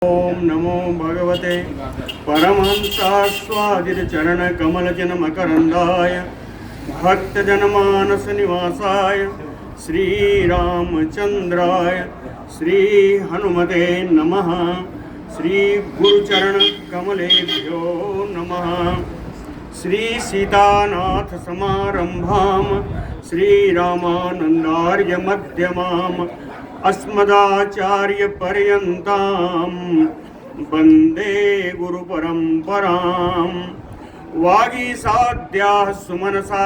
ओम नमो भगवते परमहंसास्वादितचरणकमलजनमकरन्दाय भक्तजनमानसनिवासाय श्रीरामचन्द्राय श्रीहनुमते नमः। श्रीगुरुचरणकमलेभ्यो नमः। श्रीसीतानाथसमारम्भां श्रीरामानन्दार्यमध्यमाम् अस्मदाचार्यपर्यन्तां वन्दे गुरुपरम्परां। वागीसाद्याः सुमनसा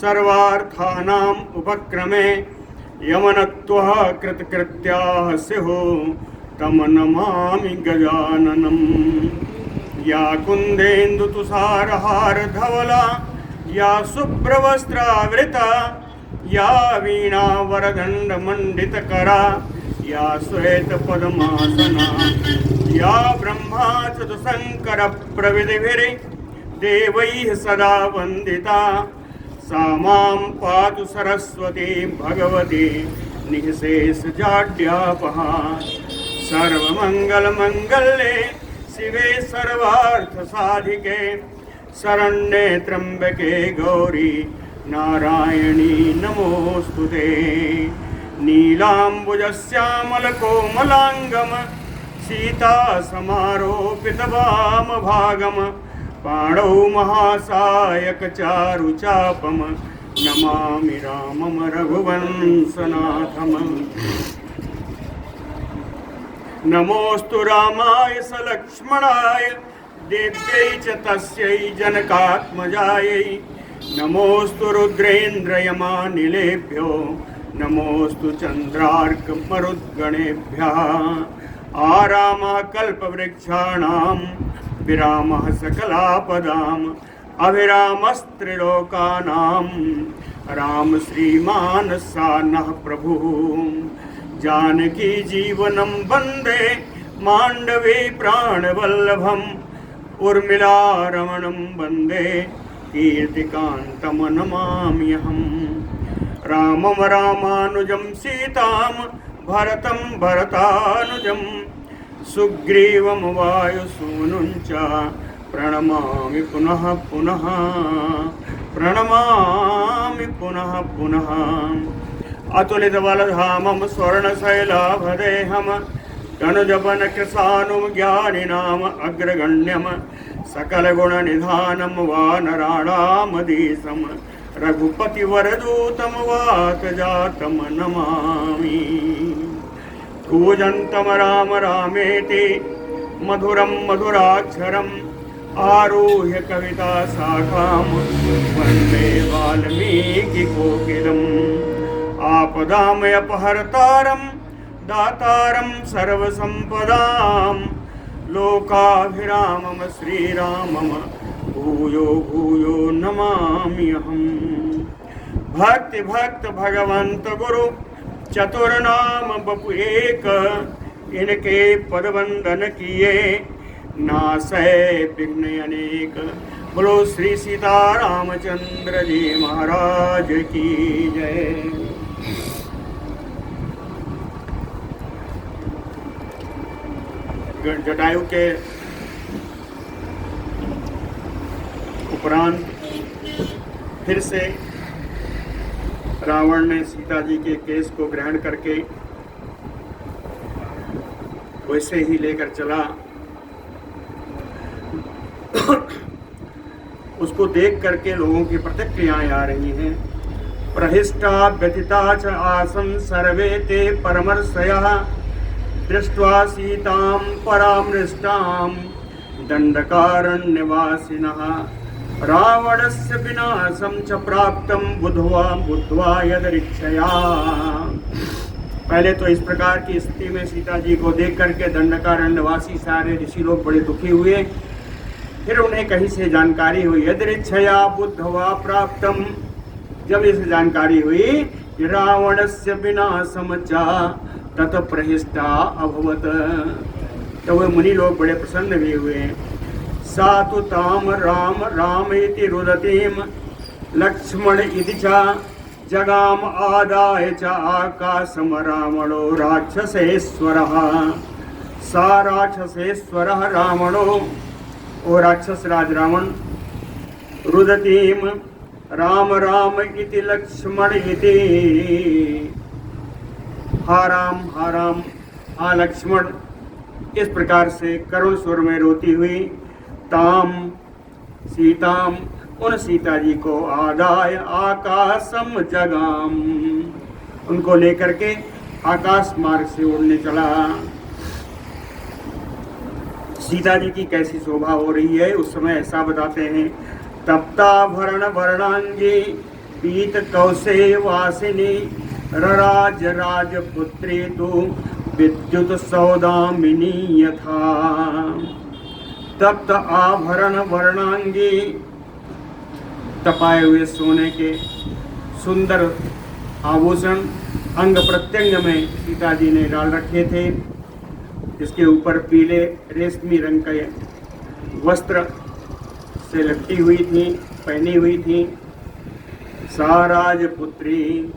सर्वार्थानाम् उपक्रमे यमनत्वः कृतकृत्याः स्युः तं नमामि गजाननम्। या कुन्देन्दुतुषारहारधवला या शुभ्रवस्त्रावृता या वीणा वरदण्डमण्डितकरा या श्वेतपद्मासना या ब्रह्मा चतुशङ्करप्रविधिभिर्देवैः सदा वन्दिता सा मां पातु सरस्वती भगवती निःशेषजाड्यापहा। सर्वमङ्गलमङ्गल्ये शिवे सर्वार्थसाधिके शरण्ये त्र्यम्बके गौरी नारायणी नमोस्तुते। नीलाम्बुजश्यामलकोमलाङ्गम सीतासमारोपितवामभागम पाणौ महासायकचारुचापम नमामि रामं रघुवंशनाथम्। नमोऽस्तु रामाय सलक्ष्मणाय देव्यै च तस्यै जनकात्मजायै। नमोऽस्तु रुद्रेन्द्रयमानिलेभ्यो नमोऽस्तु चन्द्रार्कमरुद्गणेभ्यः। आरामः कल्पवृक्षाणां विरामः सकलापदाम् अभिरामस्त्रिलोकानां राम श्रीमानसानः प्रभुः। जानकी जीवनं वन्दे माण्डवे प्राणवल्लभम् उर्मिलारमणं वन्दे कीर्तिकान्तं नमाम्यहम्। रामं रामानुजं सीतां भरतं भरतानुजं सुग्रीवं वायुसूनुं च प्रणमामि पुनः पुनः प्रणमामि पुनः पुनः। अतुलितबलधामं स्वर्णशैलाभदेहं तनुजवनकृशानुं ज्ञानिनाम् अग्रगण्यं सकलगुणनिधानं वानराणामधीशं रघुपतिवरदूतं वातजातं नमामि। कूजन्तं राम रामेति मधुरं मधुराक्षरम् आरुह्य कविताशाखां वन्दे वाल्मीकिकोकिलम्। आपदामयपहर्तारं दातारं सर्वसम्पदां लोकाभिरामं श्रीरामं भूयो भूयो नमाम्यहम्। भक्ति भक्त भगवंत गुरु चतुर्नाम बपु एक इनके पदवंदन किए नासै विघ्न अनेक। बोलो श्री सीतारामचंद्र जी महाराज की जय। जटायु के उपरांत फिर से रावण ने सीता जी के केस को ग्रहण करके वैसे ही लेकर चला। उसको देख करके लोगों की प्रतिक्रियाएं आ रही हैं। प्रहिष्टा व्यथिता च आसन् सर्वे ते परमर्षयः दृष्ट्वा सीतां परामृष्टां दण्डकारण्यवासिनः। रावणस्य विनाशं च प्राप्तं बुद्ध्वा यदृच्छया। पहले तो इस प्रकार की स्थिति में सीता जी को देख करके दंडकारण्यवासी सारे ऋषि लोग बड़े दुखी हुए। फिर उन्हें कहीं से जानकारी हुई यदृच्छया बुद्ध्वा प्राप्तं। जब इस जानकारी हुई कि रावणस्य विनाशं च तत प्रहिष्टा अभवत, तो वे मुनि लोग बड़े प्रसन्न भी हुए। सा तु ताम राम राम इति रुदतीम लक्ष्मण इति च जगाम आदाय च आकाशम रावणो राक्षसेश्वरः। सा राक्षसेश्वर रावणो, ओ राक्षस राज रावण, रुदतीम राम राम इति लक्ष्मण इति, हा राम हा लक्ष्मण, इस प्रकार से करुण स्वर में रोती हुई ताम सीताम, उन सीता जी को आदाय आकाशम जगाम, उनको लेकर के आकाश मार्ग से उड़ने चला। सीता जी की कैसी शोभा हो रही है उस समय ऐसा बताते हैं। तप्ताभरण वर्णांगी पीत कौशे वासिनी रराज राजपुत्री तु विद्युत सौदामिनी यथा। तप्त आभरण वर्णांगी, तपाए हुए सोने के सुंदर आभूषण अंग प्रत्यंग में सीता जी ने डाल रखे थे। इसके ऊपर पीले रेशमी रंग के वस्त्र से लपटी हुई थी, पहनी हुई थी। सा राजपुत्री,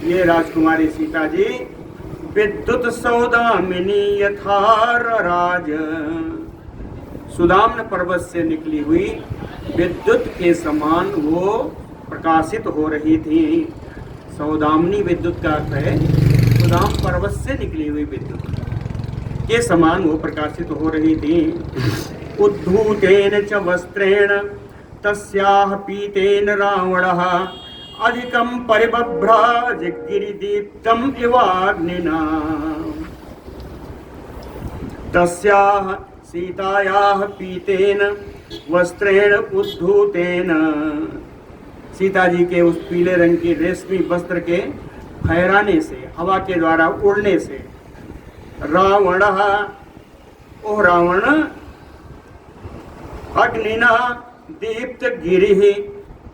ये राजकुमारी सीता जी, विद्युत सौदामिनी यथार राज, सुदाम्न पर्वत से निकली हुई विद्युत के समान वो प्रकाशित हो रही थी। सौदामिनी विद्युत का अर्थ है सुदाम पर्वत से निकली हुई विद्युत के समान वो प्रकाशित हो रही थी। उद्धूतेन च वस्त्रेण तस्याः पीतेन रावणः अधिकं परिबभ्राज गिरिदीप्तम् इवाग्निना। तस्याः सीतायाः पीतेन वस्त्रेण उद्धूतेन, सीता जी के उस पीले रंग की रेशमी वस्त्र के फहराने से, हवा के द्वारा उड़ने से, रावणः, ओ रावण, अग्निना दीप्त गिरिः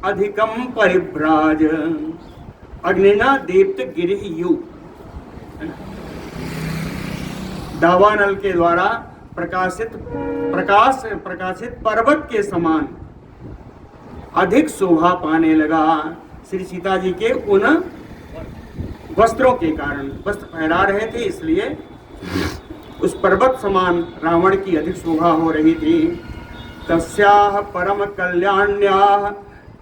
अधिकम परिभ्राज, अग्निना दीप्त गिरिः यु, दावानल के द्वारा प्रकाशित पर्वत के समान अधिक शोभा पाने लगा। श्री सीता जी के उन वस्त्रों के कारण, वस्त्र पहरा रहे थे इसलिए उस पर्वत समान रावण की अधिक शोभा हो रही थी। तस्याः परम कल्याण्याः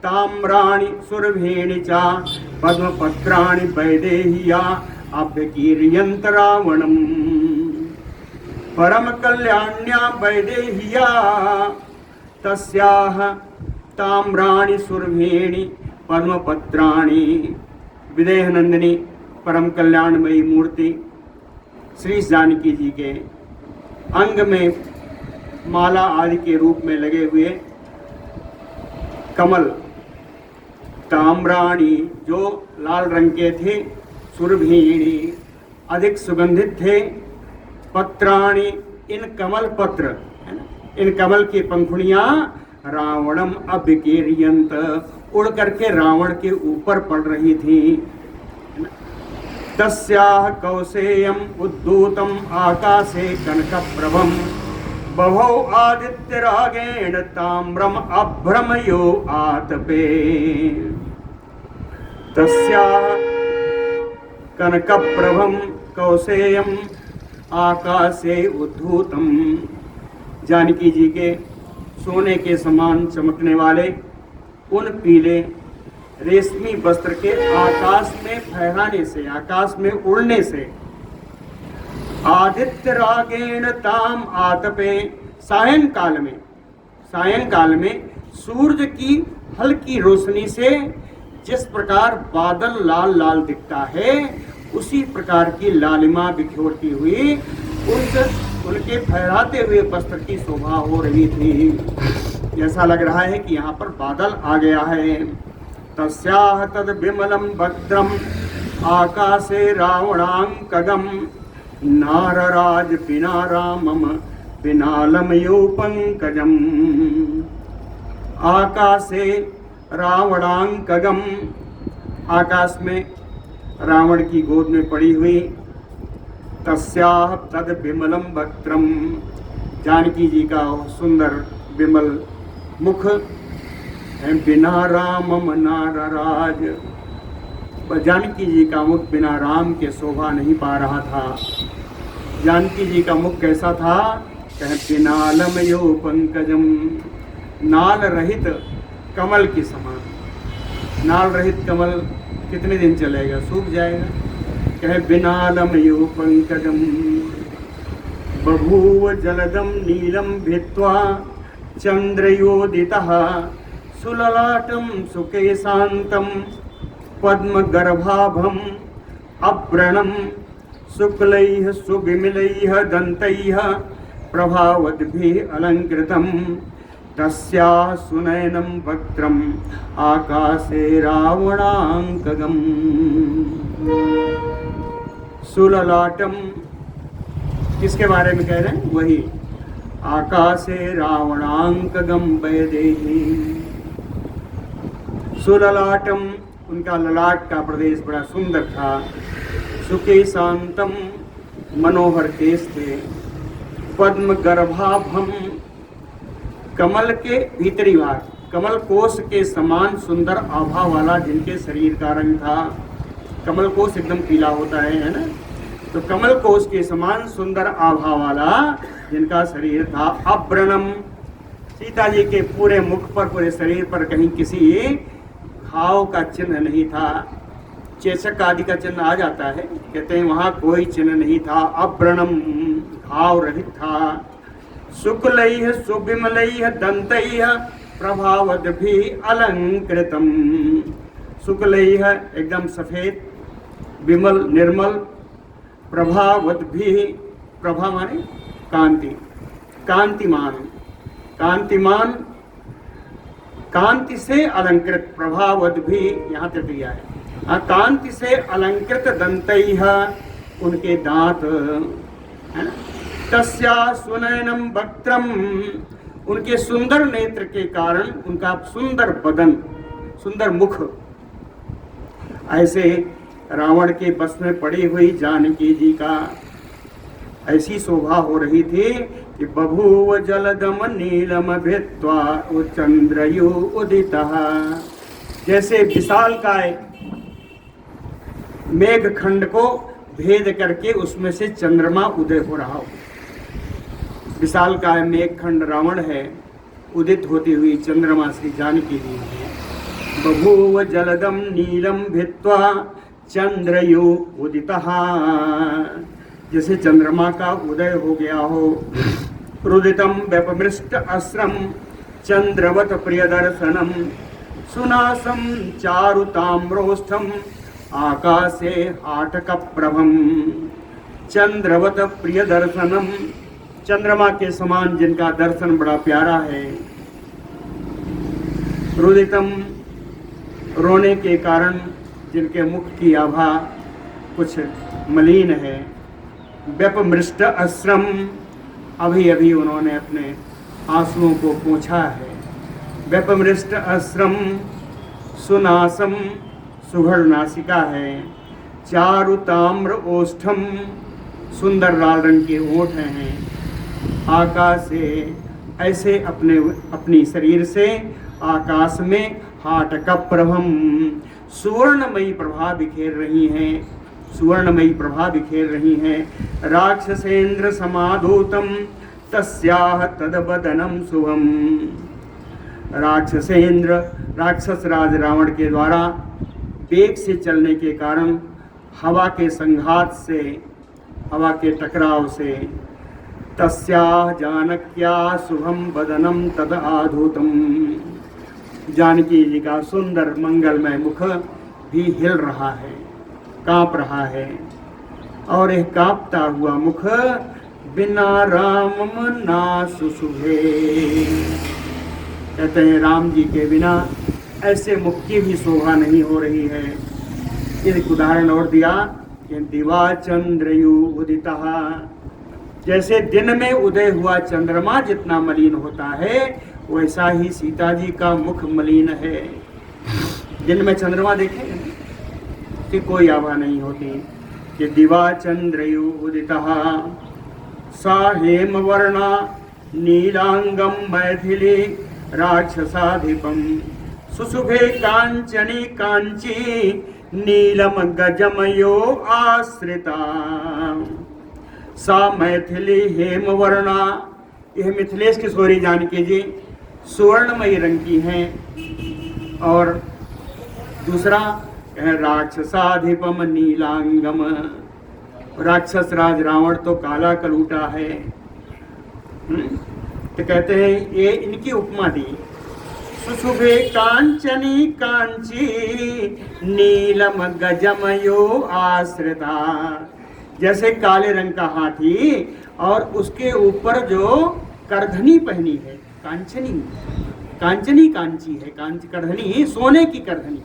ताम्राणि सुरभीणि च पद्मपत्राणि वैदेह्या अभ्यकीर्यन्त रावणम्। परम कल्याण्या वैदेह्या तस्याः ताम्राणि सुरभीणि पद्मपत्राणि, विदेह नंदिनी परम कल्याणमयी मूर्ति श्री जानकी जी के अंग में माला आदि के रूप में लगे हुए कमल, ताम्राणि जो लाल रंग के थे, सुरभीणि अधिक सुगंधित थे, पत्राणि इन कमल पत्र, इन कमल की पंखुड़ियां रावणम अभिकीर्यंत, उड़ करके रावण के ऊपर पड़ रही थी। तस्याः कौसेयम उद्धूतम आकाशे कनकप्रभम बभौ आदित्यरागेण ताम्रम अभ्रमयो आतपे। तस्याः कनकप्रभम कौसेयम आकाशे उद्धूतम, जानकी जी के सोने के समान चमकने वाले उन पीले रेशमी वस्त्र के आकाश में फहराने से, आकाश में उड़ने से, आदित्य रागेण ताम आतपे, सायंकाल में सूर्य की हल्की रोशनी से जिस प्रकार बादल लाल लाल दिखता है, उसी प्रकार की लालिमा बिखोरती हुई उनके फहराते हुए वस्त्र की शोभा हो रही थी। ऐसा लग रहा है कि यहाँ पर बादल आ गया है। तस्याः तद विमलम भद्रम आकाशे रावणांकगम नारराज बिना रामम बिनालमयो पंकजम। आकाशे रावणांकगम, आकाश में रावण की गोद में पड़ी हुई। तस्याः तद विमलम वक्त्रम, जानकी जी का सुंदर विमल मुख, बिना रामम नारराज, जानकी जी का मुख बिना राम के शोभा नहीं पा रहा था। जानकी जी का मुख कैसा था? कहते नालम यो पंकजम, नाल रहित कमल के समान। नाल रहित कमल कितने दिन चलेगा? सूख जाएगा। कहे बिनालम यो पंकजम बभूव जलदम नीलम भित्वा चंद्रयोदितः सुललाटम सुकेशांतम पद्मगर्भाभम अव्रणम शुक्लैः सुविमलैः दन्तैः प्रभावद्भिः अलङ्कृतं तस्याः सुनयनं वक्त्रम् आकाशे रावणाङ्कगम्। सुललाटम किसके बारे में कह रहे हैं? वही आकाशे रावणाङ्कगम् वैदेही। सुललाटम, उनका ललाट का प्रदेश बड़ा सुंदर था। सुकेशांतम, मनोहर केश थे। पद्म गर्भाभम, कमल के भीतरी भाग, कमल कोश के समान सुंदर आभा वाला जिनके शरीर का रंग था। कमल कोश एकदम पीला होता है ना? तो कमल कोश के समान सुंदर आभा वाला जिनका शरीर था। अव्रणम, सीता जी के पूरे मुख पर, पूरे शरीर पर कहीं किसी घाव का चिन्ह नहीं था। चेचक आदि का चिन्ह आ जाता है, कहते हैं वहाँ कोई चिन्ह नहीं था। अव्रणम, घाव रहित था। शुक्लैः सुविमलैः दन्तैः प्रभावद्भिः अलङ्कृतम्। शुक्लैः एकदम सफेद, विमल निर्मल, प्रभावद्भिः, प्रभा माने कांति, कांतिमान, कांतिमान, कांति से अलंकृत, प्रभावद्भिः यहाँ तक दिया है। कांति से अलंकृत दन्तैः, उनके दांत है ना। तस्या सुनयनम वक्त्रम, उनके सुंदर नेत्र के कारण उनका सुंदर बदन, सुंदर मुख। ऐसे रावण के बस में पड़ी हुई जानकी जी का ऐसी शोभा हो रही थी कि बभूव जलदम नीलम भित्वा चंद्रयु उदितः, जैसे विशालकाय मेघखंड को भेद करके उसमें से चंद्रमा उदय हो रहा हो। विशालकाय मेघखंड रावण है, उदित होती हुई चंद्रमा श्री जानकी जी है। बभूव जलदम नीलम भित्वा चंद्रयु उदितः, जैसे चंद्रमा का उदय हो गया हो। रुदितम व्यपमृष्ट अस्रम चंद्रवत प्रियदर्शनम सुनासम चारुताम्रोष्ठम आकाशे हाटकप्रभम। चंद्रवत प्रियदर्शनम, चंद्रमा के समान जिनका दर्शन बड़ा प्यारा है। रुदितम, रोने के कारण जिनके मुख की आभा कुछ मलिन है। व्यपमृष्ट अस्रम, अभी अभी उन्होंने अपने आंसुओं को पोंछा है। व्यपमृष्ट अस्रम, सुनासम, सुघड़ नासिका है। चारु ताम्र ओष्ठम, सुंदर लाल रंग के ओठ हैं। आकाशे, ऐसे अपनी शरीर से आकाश में हाटकप्रभम, सुवर्णमयी प्रभा बिखेर रही हैं, सुवर्णमयी प्रभा बिखेर रही हैं। राक्षसेंद्र समाधूतम तस्याह तदबदनम शुभम। राक्षसेंद्र, राक्षस राज रावण के द्वारा वेग से चलने के कारण हवा के संघात से, हवा के टकराव से, तस्याह जानक्या शुभम बदनम तद आधूतम, जानकी जी का सुंदर मंगलमय मुख भी हिल रहा है, कांप रहा है। और यह कांपता हुआ मुख बिना राम ना सुशुभे, कहते हैं राम जी के बिना ऐसे मुख की भी शोभा नहीं हो रही है। एक उदाहरण और दिया कि दिवा चंद्रयु उदितः, जैसे दिन में उदय हुआ चंद्रमा जितना मलिन होता है वैसा ही सीता जी का मुख मलिन है। दिन में चंद्रमा देखें कि कोई आभा नहीं होती। कि दिवा चंद्रयु उदितः सा हेम वर्णा नीलांगम मैथिली राक्षसाधिपम सुशुभे कांचनी कांची नीलम गजमयो आश्रिता। सा मैथिली हेमवर्णा, यह मिथिलेश किशोरी जानकी जी सुवर्णमयी रंग की हैं। और दूसरा राक्षसाधिपम नीलांगम, राक्षस राज रावण तो काला कलूटा है। तो कहते हैं ये इनकी उपमा दी। सुशुभे कांचनी कांची नीलम गजमयो आश्रिता, जैसे काले रंग का हाथी और उसके ऊपर जो करधनी पहनी है, कांचनी, कांचनी कांची है, करधनी सोने की करधनी,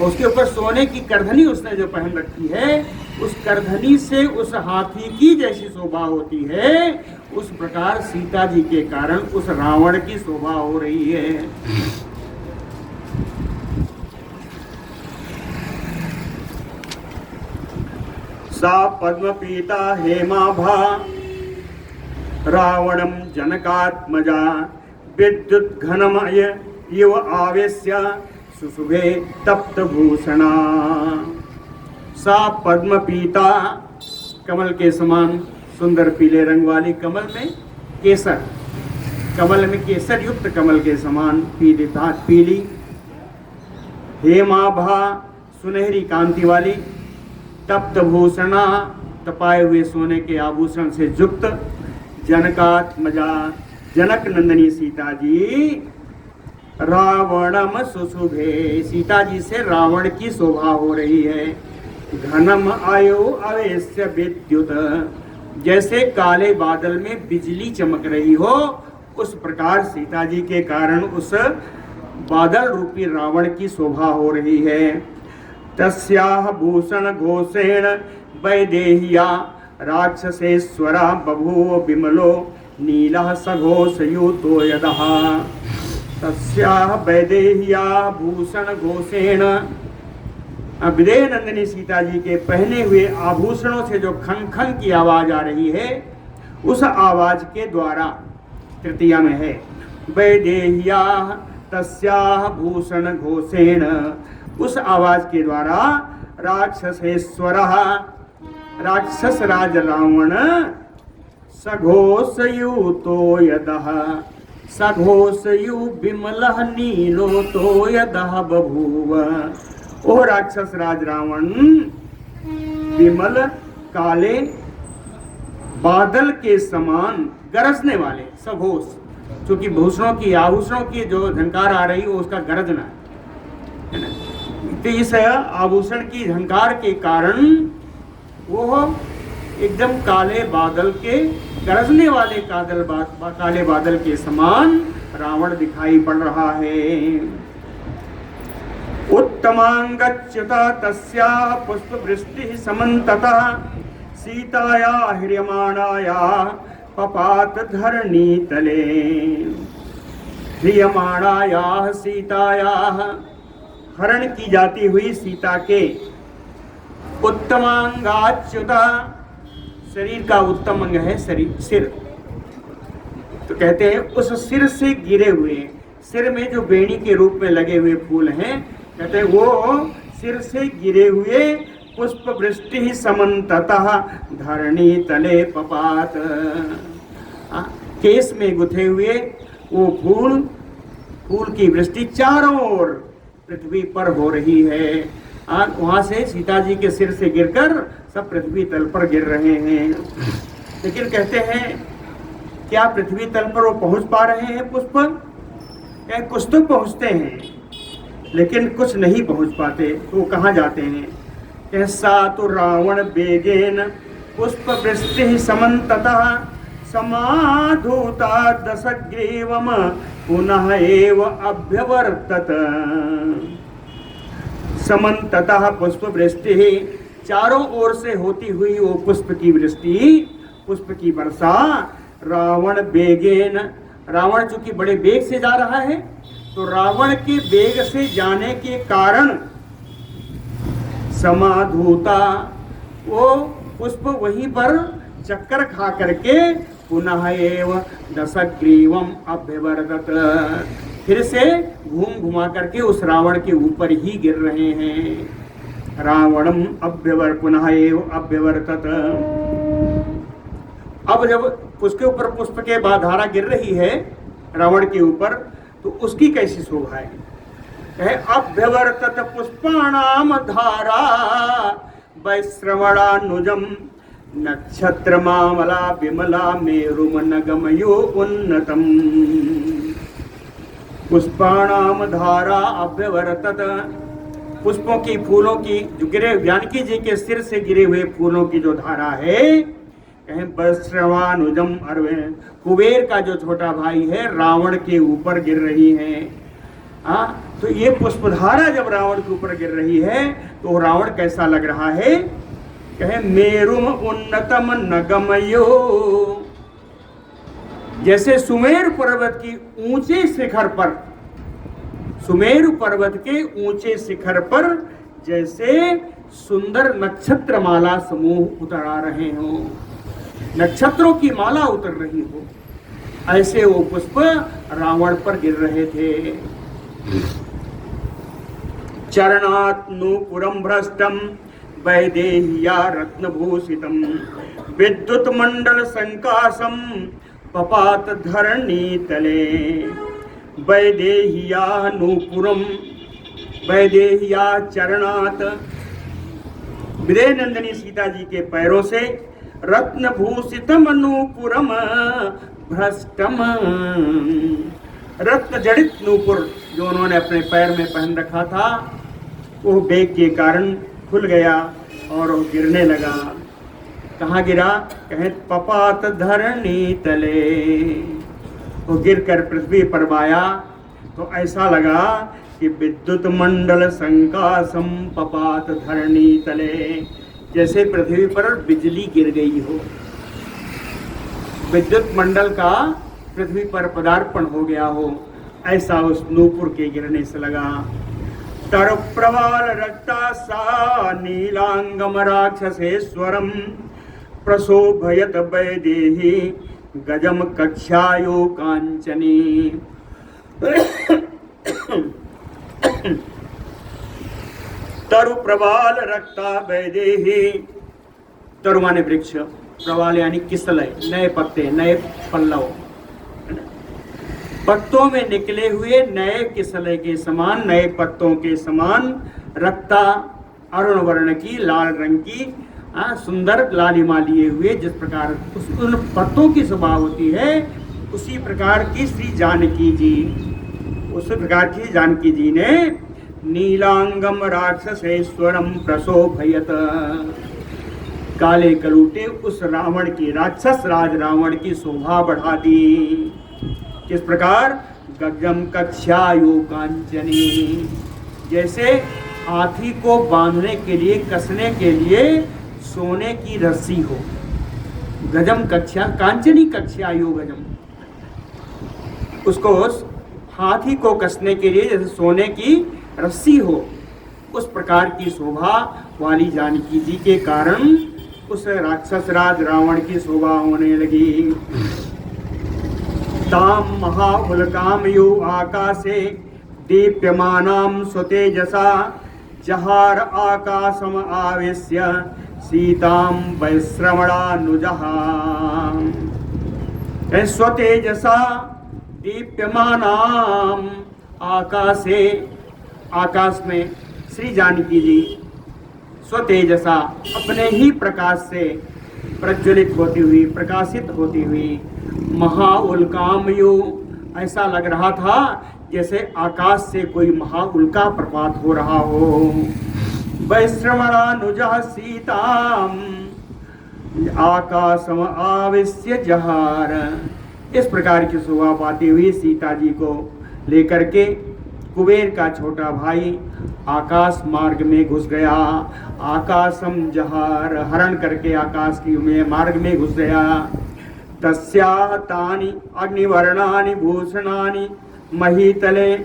और उसके ऊपर सोने की करधनी उसने जो पहन रखी है, उस करधनी से उस हाथी की जैसी शोभा होती है, उस प्रकार सीता जी के कारण उस रावण की शोभा हो रही है। सा पद्मपीता हेमाभा रावणम जनकात्मजा विद्युत घनमय इव आवेश्य सुशुभे तप्त भूषणा। सा पद्मपीता, कमल के समान सुंदर पीले रंग वाली, कमल में केसर, कमल में केसर युक्त कमल के समान पीली, हेमाभा सुनहरी कांति वाली, तप्त भूषणा तपाए हुए सोने के आभूषण से युक्त, जनकात्मजा जनक नंदनी सीता जी रावणम सुशुभे, सीता जी से रावण की शोभा हो रही है। घनम आयो अवेश्य विद्युत, जैसे काले बादल में बिजली चमक रही हो, उस प्रकार सीता जी के कारण उस बादल रूपी रावण की शोभा हो रही है। तस्याह भूषण घोषेण वैदेह्या राक्षसेश्वरा बभूव विमलो नीलः सघोषयूतो यदः। तस्याह वैदेह्या भूषण घोषेण, विदेह नंदिनी सीता जी के पहने हुए आभूषणों से जो खन खन की आवाज आ रही है, उस आवाज के द्वारा, तृतीया में है, वैदेह्या तस्याह भूषण घोषेण, उस आवाज के द्वारा राक्षसेश्वरः, राक्षस राज रावण सघोषयूतो यदः, सघोषयु विमलः नीलो तो यदः बभूव। ओ राक्षस राज रावण विमल काले बादल के समान गरजने वाले, सघोष, क्योंकि भूषणों की आभूषणों की जो झंकार आ रही हो उसका गरजना है ना। तो इस आभूषण की झंकार के कारण वो एकदम काले बादल के, गरजने वाले काले बादल के समान रावण दिखाई पड़ रहा है। उत्तमांगच्युता तस्याः पुष्पवृष्टिः समन्ततः सीताया ह्रियमाणाया पपात धरणीतले। ह्रियमाणायाः सीतायाः, हरण की जाती हुई सीता के, उत्तमांगाच्युता, शरीर का उत्तम अंग है सिर, तो कहते हैं उस सिर से गिरे हुए, सिर में जो बेणी के रूप में लगे हुए फूल हैं, कहते हैं वो सिर से गिरे हुए पुष्प वृष्टि समन्ततः धरणी तले पपात, केस में गुथे हुए वो फूल की वृष्टि चारों ओर पृथ्वी पर हो रही है। वहां से सीता जी के सिर से गिरकर सब पृथ्वी तल पर गिर रहे हैं। लेकिन कहते हैं क्या पृथ्वी तल पर वो पहुंच पा रहे हैं पुष्प? कुछ तो पहुंचते हैं लेकिन कुछ नहीं पहुंच पाते, तो कहाँ जाते हैं? सा तो रावण बेगेन पुष्प वृष्टि समन्ततः समाधूता दशग्रीवम पुनः एव अभ्यवर्तत। समन्ततः पुष्प वृष्टि, चारों ओर से होती हुई वो पुष्प की वृष्टि, पुष्प की वर्षा, रावण बेगेन, रावण चूंकि बड़े वेग से जा रहा है, तो रावण के वेग से जाने के कारण समाधूता, वो पुष्प वहीं पर चक्कर खा करके पुनः एव दशग्रीवम अभ्यवर्तत, फिर से घुमा करके उस रावण के ऊपर ही गिर रहे हैं। रावणम पुनः एव अभ्यवर्तत। अब जब उसके ऊपर पुष्प के बाद धारा गिर रही है रावण के ऊपर, तो उसकी कैसी शोभा है। अभ्यवर्तत पुष्पाणाम धारा वैश्रवणानुजम नक्षत्र मामला विमला मेरुम नगमयो उन्नतम। पुष्पाणाम धारा अभ्यवर्तत, पुष्पों की फूलों की जो गिरे, जानकी जी के सिर से गिरे हुए फूलों की जो धारा है, वैश्रवानुजम, कुबेर का जो छोटा भाई है रावण के ऊपर गिर रही है। तो ये पुष्पधारा जब रावण के ऊपर गिर रही है तो रावण कैसा लग रहा है। कहे मेरुम उन्नतम नगमयो, जैसे सुमेर पर्वत की ऊंचे शिखर पर, सुमेर पर्वत के ऊंचे शिखर पर जैसे सुंदर नक्षत्र माला समूह उतर आ रहे हो, नक्षत्रों की माला उतर रही हो, ऐसे वो पुष्प रावण पर गिर रहे थे। चरणात् नूपुरं भ्रष्टं वैदेह्या रत्नभूषितं विद्युत मंडल संकाशं पपात धरणी तले। वैदेह्या नूपुरम, वैदेह्या चरणात्, विदेह नंदिनी सीता जी के पैरों से रत्नभूषितम नूपुरम भ्रष्टम, रत्न जड़ित नूपुर जो उन्होंने अपने पैर में पहन रखा था वो वेग के कारण खुल गया और वो गिरने लगा। कहाँ गिरा। कहे पपात धरणी तले, वो गिरकर पृथ्वी पर आया तो ऐसा लगा कि विद्युत मंडल संकाशम पपात धरणी तले, जैसे पृथ्वी पर बिजली गिर गई हो, विद्युत मंडल का पृथ्वी पर पदार्पण हो गया हो, ऐसा उस नूपुर के गिरने से लगा। तर प्रवाल रक्ता सा नीलांगम राक्षसेश्वरम प्रशोभयत वैदेही गजम कक्षायो कांचनी। तरु प्रवाल रक्ता वैदेही, तरु माने वृक्ष, प्रवाल यानी किसलय, नए पत्ते, नए पल्लव, पत्तों में निकले हुए नए किसलय के समान, नए पत्तों के समान, रक्ता अरुण वर्ण की, लाल रंग की, सुंदर लालिमा लिए हुए, जिस प्रकार उन पत्तों की स्वभाव होती है उसी प्रकार की श्री जानकी जी, उसी प्रकार की जानकी जी ने नीलांगम राक्षसेश्वरम प्रशोभयत, काले कलूटे उस रावण की, राक्षस राज रावण की शोभा बढ़ा दी। किस प्रकार। गगम कक्षायो कांचनी, जैसे हाथी को बांधने के लिए, कसने के लिए सोने की रस्सी हो। गजम कक्षा, कांचनी कक्षायो गजम, उसको हाथी को कसने के लिए जैसे सोने की रस्सी हो, उस प्रकार की शोभा वाली जानकी जी के कारण उस राक्षस राज रावण की शोभा होने लगी। ताम महाउल्काम यो आकाशे दीप्यमानां स्वतेजसा जहार आकाशम आवेश्य सीतां वैश्रवणानुजः। स्वतेजसा दीप्यमानां आकाशे, आकाश में श्री जानकी जी स्वतेजसा अपने ही प्रकाश से प्रज्वलित होती हुई, प्रकाशित होती हुई, महाउल्कामयो, ऐसा लग रहा था जैसे आकाश से कोई महाउल्का प्रपात हो रहा हो। वैश्रवणानुजः सीताम आकाशम आवेश्य जहार, इस प्रकार की शोभा पाती हुई सीता जी को लेकर के कुबेर का छोटा भाई आकाश मार्ग में घुस गया। आकाशम जहार, हरण करके आकाश की में मार्ग में घुस गया। तस्याः तानि अग्निवर्णानि भूषणानि महीतले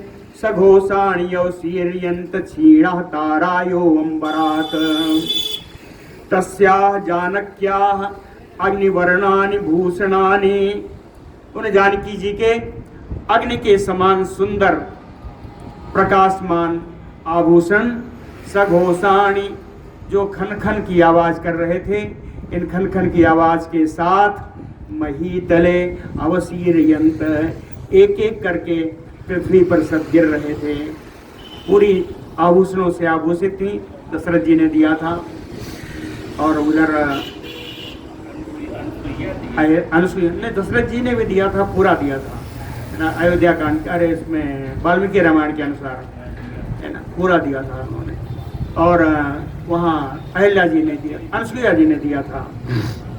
सघोषाणि यौशीर्यन्त क्षीणः तारायो अम्बरात्। तस्याः जानक्याः अग्निवर्णानि भूषणानि, उन जानकी जी के अग्नि के समान सुंदर प्रकाशमान आभूषण, सघोषाणि, जो खन खन की आवाज कर रहे थे, इन खन खन की आवाज के साथ महीतले अवसीरयंत, एक एक करके पृथ्वी पर सब गिर रहे थे। पूरी आभूषणों से आभूषित थी, दशरथ जी ने दिया था। और उधर अनुसुईया ने, दशरथ जी ने भी दिया था, पूरा दिया था, है ना, अयोध्या कांड, अरे इसमें वाल्मीकि रामायण के अनुसार, है ना, पूरा दिया था उन्होंने। और वहाँ अहिल्या जी ने दिया, अनुसुईया जी ने दिया था।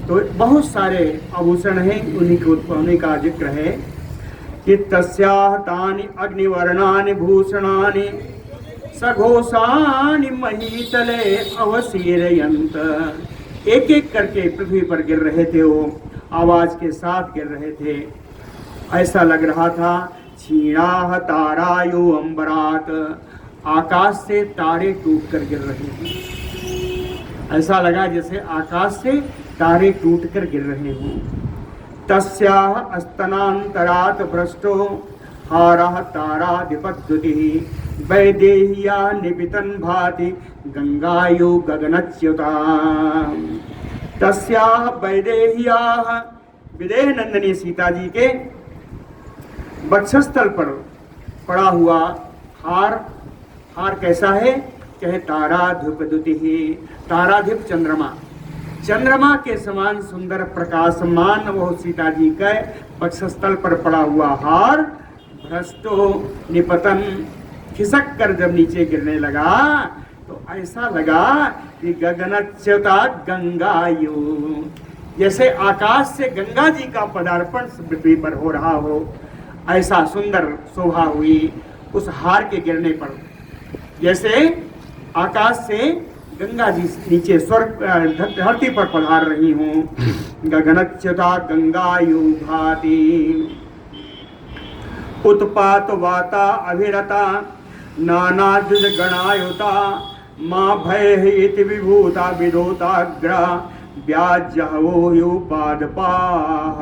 तो बहुत सारे आभूषण हैं, उन्हीं का जिक्र है कि तस्याह तानि अग्निवर्णानि भूषणानि सघोषानि महीतले अवसीरयंत, एक एक करके पृथ्वी पर गिर रहे थे, वो आवाज के साथ गिर रहे थे। ऐसा लग रहा था क्षीणाह तारायो अंबरात, आकाश से तारे टूट कर गिर रहे थे। ऐसा लगा जैसे आकाश से तारे टूट कर गिर रहे हों। तस्याह अस्तनांतरात भ्रष्टो हारः ताराधिपद्युतिः वैदेह्या निपितन भाति गंगायु गगनच्युता। तस्याह वैदेह्याः, विदेह नंदनी सीता जी के वक्षस्थल पर पड़ा हुआ हार, हार कैसा है, कहे ताराधिपद्युतिः, ताराधिप चंद्रमा, चंद्रमा के समान सुंदर प्रकाशमान वो सीता जी के वक्षस्थल पर पड़ा हुआ हार भ्रष्टो निपतन, खिसक कर जब नीचे गिरने लगा तो ऐसा लगा कि गगनच्युता गंगायु, जैसे आकाश से गंगा जी का पदार्पण पृथ्वी पर हो रहा हो, ऐसा सुंदर शोभा हुई उस हार के गिरने पर। जैसे आकाश से गंगा जी नीचे स्वर्ग धरती पर पधार रही हूँ। गगनच्युता गंगायु भाति उत्पात वाता अभिरता नाना द्विज गणायुता माँ भय इति विभूता विदोताग्रा व्याज्यवो पादपाः।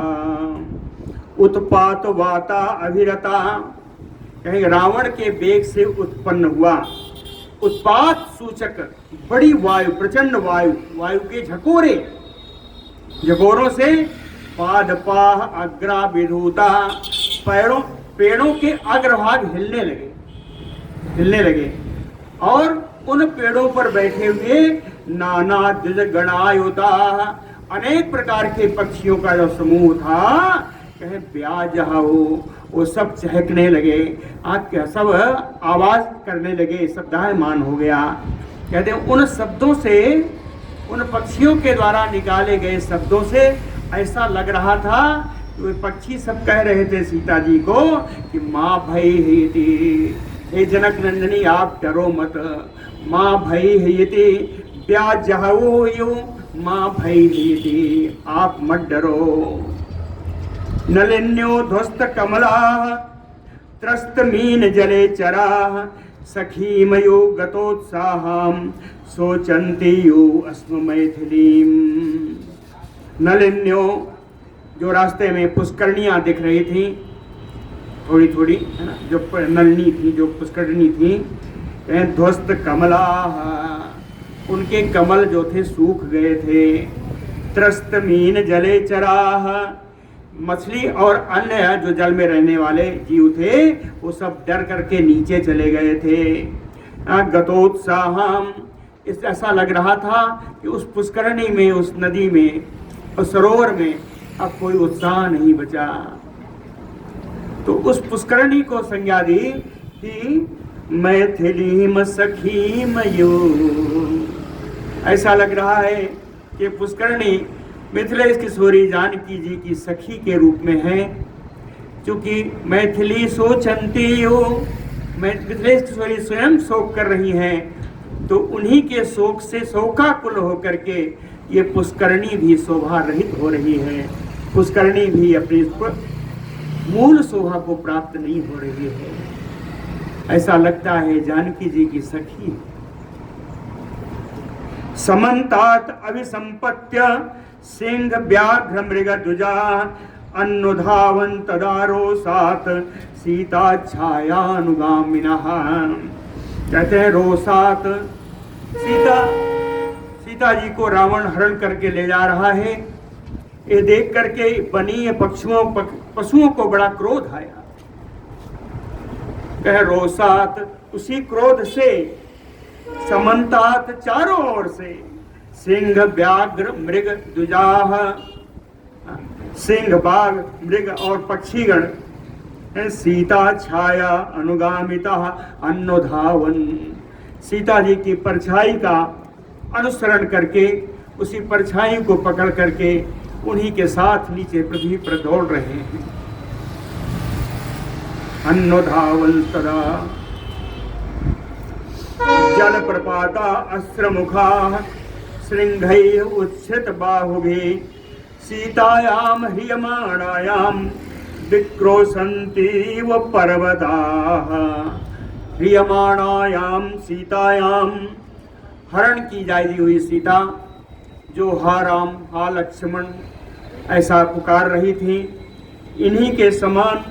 उत्पात वाता अभिरता, कहीं रावण के वेग से उत्पन्न हुआ, उत्पात सूचक बड़ी वायु, प्रचंड वायु, वायु के झकोरे, झकोरों से पादपाः अग्रा विधूता, पेड़ों के अग्रभाग हिलने लगे और उन पेड़ों पर बैठे हुए नाना द्विज गणायुता, अनेक प्रकार के पक्षियों का जो समूह था, कहे ब्याज वो सब चहकने लगे, सब आवाज करने लगे, शब्दायमान हो गया। कहते हैं उन शब्दों से, उन पक्षियों के द्वारा निकाले गए शब्दों से ऐसा लग रहा था कि वे पक्षी सब कह रहे थे सीता जी को कि माँ भय हेति, हे जनक नंदिनी आप डरो मत, माँ भय हेति व्याजहवो यो, माँ भय हेति आप मत डरो। नलिन्यो ध्वस्त कमला त्रस्त मीन जले चरा सखीमयो गतोत्साहम सोचंती यो अस्म मैथिलीम। नलिन्यो, जो रास्ते में पुष्करणियाँ दिख रही थी थोड़ी थोड़ी, है ना, जो नलनी थी, जो पुष्करणी थी, ध्वस्त कमला, उनके कमल जो थे सूख गए थे। त्रस्त मीन जले चराह, मछली और अन्य जो जल में रहने वाले जीव थे वो सब डर करके नीचे चले गए थे। गतोत्साहम, इस ऐसा लग रहा था कि उस पुष्करणी में, उस नदी में, उस सरोवर में अब कोई उत्साह नहीं बचा। तो उस पुष्करणी को संज्ञा दी कि मैथिलीम सखीम यो, ऐसा लग रहा है कि पुष्करणी मिथिलेश किशोरी जानकी जी की सखी के रूप में है, क्योंकि मैथिली सोचंती हो, मिथिलेश किशोरी स्वयं शोक कर रही हैं, तो उन्हीं के शोक से शोकाकुल होकर के ये पुष्करणी भी शोभा रहित हो रही है, पुष्करणी भी अपनी मूल शोभा को प्राप्त नहीं हो रही है। ऐसा लगता है जानकी जी की सखी। समन्तात अभिसंपत्य सिंह व्याघ्र मृग द्विजा अन्नुधावन तदारो सात सीता छायानुगामिनः। कहते हैं रोसात, सीता जी को रावण हरण करके ले जा रहा है, ये देख करके बनी पशुओं को बड़ा क्रोध आया। कह रोसात, उसी क्रोध से समन्तात चारों ओर से सिंह व्याघ्र मृग दुजाह, सिंह बाघ मृग और पक्षीगण सीता छाया अनुगामिता अन्नोधावन, सीता जी की परछाई का अनुसरण करके उसी परछाई को पकड़ करके उन्हीं के साथ नीचे पृथ्वी पर दौड़ रहे हैं। अन्नोधावन तदा जल प्रपाता अस्त्रमुखा श्रृंघै उच्छ्रित बाहुभि सीतायाम ह्रियमाणायाम विक्रोशन्तीव पर्वताः। ह्रियमाणायाम सीतायाम, हरण की जाती हुई सीता जो हा राम हा लक्ष्मण ऐसा पुकार रही थी, इन्हीं के समान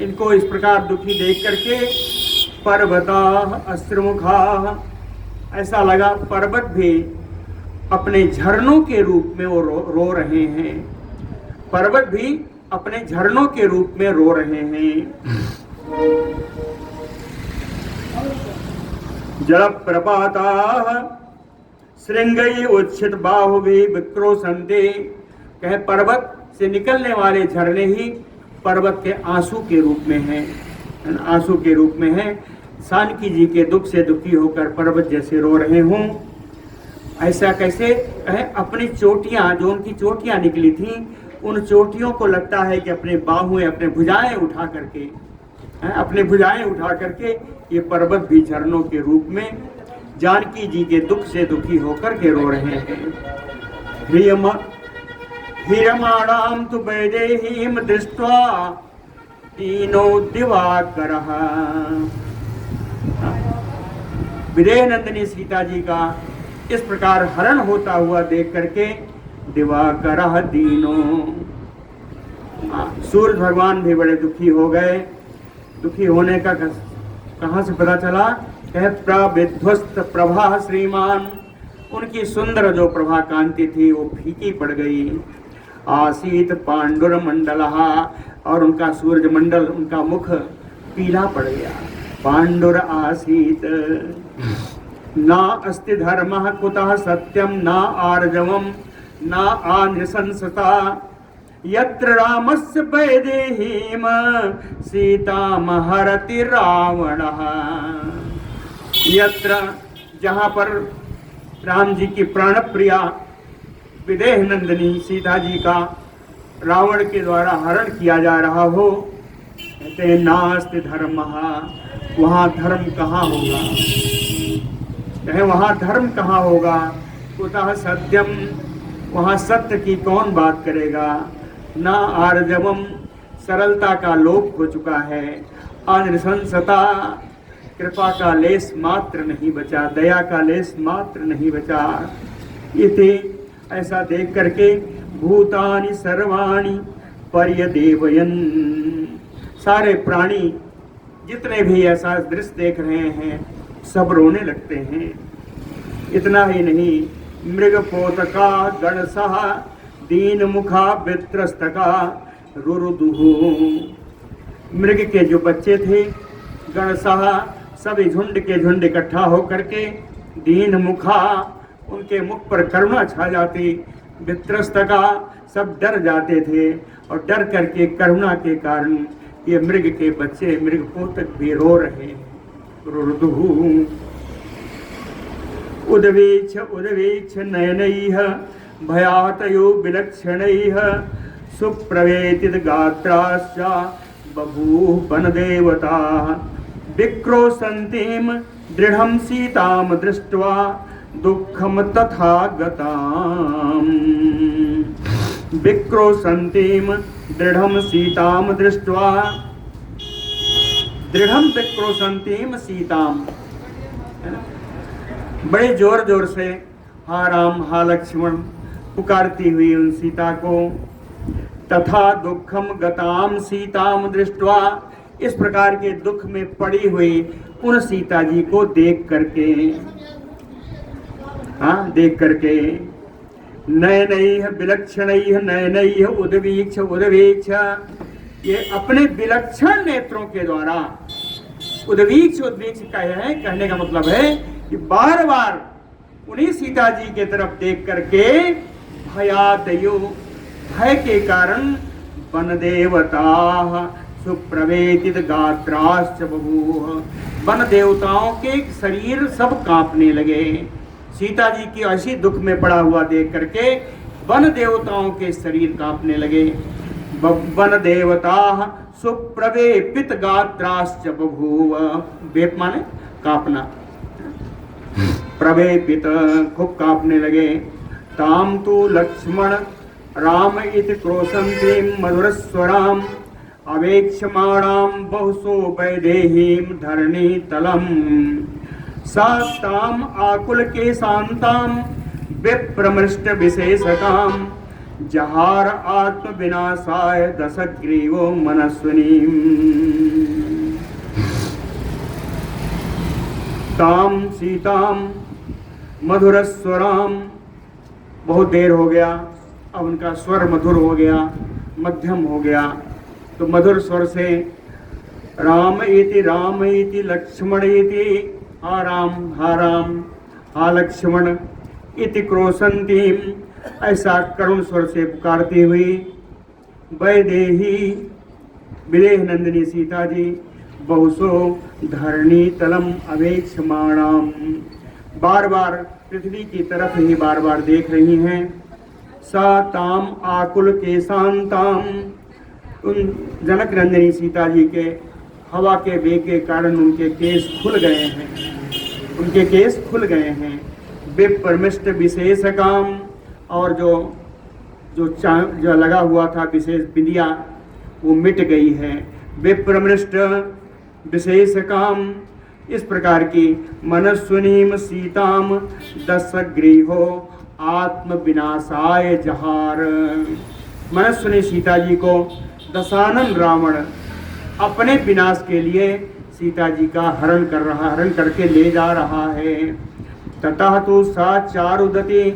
इनको इस प्रकार दुखी देख करके पर्वता अस्त्रमुखा, ऐसा लगा पर्वत भी अपने झरनों के रूप में वो रो रहे हैं। पर्वत भी अपने झरनों के रूप में रो रहे हैं। जल प्रपाता श्रृंगई उच्छित बाहुभि विक्रोशन्ते, कहे पर्वत से निकलने वाले झरने ही पर्वत के आंसू के रूप में हैं, आंसू के रूप में हैं। जानकी जी के दुख से दुखी होकर पर्वत जैसे रो रहे हों, ऐसा कैसे कहे अपनी चोटियां, जो उनकी चोटियां निकली थी, उन चोटियों को लगता है कि अपने बाहुएं, अपने भुजाएं उठा करके, अपने भुजाएं उठा करके ये पर्वत भी झरनों के रूप में जानकी जी के दुख से दुखी होकर के रो रहे हैं। ह्रियमाणां तु वैदेहीं दृष्ट्वा दीनो दिवाकरः, विदेह नंदिनी सीता जी का इस प्रकार हरण होता हुआ देख करके दिवाकरः दीनो, सूर्य भगवान भी बड़े दुखी हो गए। दुखी होने का कहाँ से पता चला? कह प्रविध्वस्त प्रभा श्रीमान, उनकी सुंदर जो प्रभा कांति थी वो फीकी पड़ गई। आसीत पांडुर मंडलहा, और उनका सूर्य मंडल, उनका मुख पीला पड़ गया। पांडुर आसीत ना अस्ति धर्मः कुतः सत्यम ना आर्जवम ना आनृशंसता यत्र रामस्य वैदेहीम सीताम हरति रावणः। यत्र, जहाँ पर राम जी की प्राण प्रिया विदेह नंदिनी सीता जी का रावण के द्वारा हरण किया जा रहा हो, कहते नास्ति धर्मः, वहाँ धर्म कहाँ होगा? कहे वहाँ धर्म कहाँ होगा? कुतः सत्यम, वहाँ सत्य की कौन बात करेगा? ना आर्जवम, सरलता का लोप हो चुका है। अनृशंसता, कृपा का लेस मात्र नहीं बचा, दया का लेस मात्र नहीं बचा। इति, ऐसा देख करके भूतानि सर्वाणि पर्यदेवयन्, सारे प्राणी जितने भी ऐसा दृश्य देख रहे हैं सब रोने लगते हैं। इतना ही नहीं, मृगपोतका गणसः दीन मुखा वित्रस्तका रुरुदुहु, मृग के जो बच्चे थे गणसः, सभी झुंड के झुंड इकट्ठा होकर के दीन मुखा, उनके मुख पर करुणा छा जाती। वित्रस्तका, सब डर जाते थे और डर करके करुणा के कारण ये मृग के बच्चे, मृगपोतक भी रो रहे हैं। रुरुदुहु उद्वीक्ष उद्वीक्ष नयनैः भयातयो विलक्षणैः सुप्रवेतित गात्राश्च बभूव वनदेवताः विक्रोशन्तीं दृढं सीतां दृष्ट्वा दुःखं तथा गताम्। विक्रोशन्तीं दृढं सीतां दृष्ट्वा, दृढ़म विक्रोशन्तीं सीतां, बड़े जोर जोर से हा राम हा लक्ष्मण पुकारती हुई उन सीता को, तथा दुखम गताम सीताम दृष्ट्वा, इस प्रकार के दुख में पड़ी हुई उन सीता जी को देख करके, देख करके नयनैः विलक्षणैः नयनैः उद्वीक्ष उद्वीक्ष, ये अपने विलक्षण नेत्रों के द्वारा, उद्वीक्ष उद्वीक्ष कहने का मतलब है कि बार बार उन्हीं सीता जी के तरफ देख करके भयादयो, भय के कारण वन देवता सुप्रवेतित गात्राश्च बभूव, वन देवताओं के शरीर सब कांपने लगे। सीता जी की ऐसी दुख में पड़ा हुआ देख करके वन देवताओं के शरीर कांपने लगे। वन देवता सुप्रवेपित गात्राश्च बभूव, वेप माने कांपना, प्रवेपित खूब कांपने लगे। ताम तु लक्ष्मण राम इति क्रोशन्तीं मधुरस्वराम अवेक्षमाणां बहुसो वैदेहीं धरणी तलम, सा ताम आकुल के शांतां विप्रमृष्ट विशेषकां जहार आत्म विनाशाय दशग्रीवो मनस्विनीं। ताम सीताम मधुरस्वराम, बहुत देर हो गया, अब उनका स्वर मधुर हो गया, मध्यम हो गया, तो मधुर स्वर से राम इति लक्ष्मण इति, हा राम हा लक्ष्मण इति क्रोशन्तीं, ऐसा करुण स्वर से पुकारती हुई वैदेही विदेह नंदिनी सीता जी बहुसो धरणी तलम अवेक्षमाणाम, बार बार पृथ्वी की तरफ ही बार बार देख रही हैं। सा ताम आकुल के शांताम, उन जनक नंदिनी सीता जी के हवा के वेग के कारण उनके केस खुल गए हैं, उनके केस खुल गए हैं। विप्रमिष्ट विशेषकाम, और जो लगा हुआ था विशेष विद्या वो मिट गई है। विप्रमृष्ट विशेषकाम, इस प्रकार की मनस्विनीम सीताम दशग्रीहो आत्म विनाशाय जहार, मनस्विनी सीता जी को दशानन रावण अपने विनाश के लिए सीता जी का हरण करके ले जा रहा है। ततः तो सा चारुदती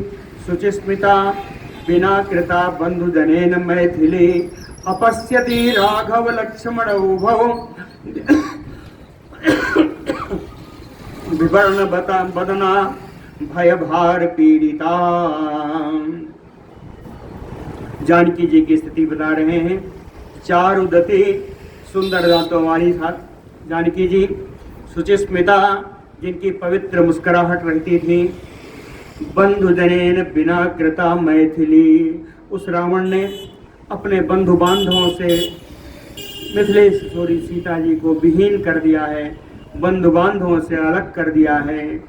शुचिस्मिता बिना कृता बंधुजनेन मैथिली अपश्यति राघव लक्ष्मण उभौ विवर्ण बदना भय भार पीड़िता। जानकी जी की स्थिति बता रहे हैं। चारुदती, सुंदर दांतों वाली जानकी जी, शुचिस्मिता, जिनकी पवित्र मुस्कुराहट रहती थी, बंधुजनेन बिना कृता मैथिली, उस रावण ने अपने बंधु बांधवों से मिथिलेश किशोरी सीता जी को विहीन कर दिया है, बंधु बांधवों से अलग कर दिया है।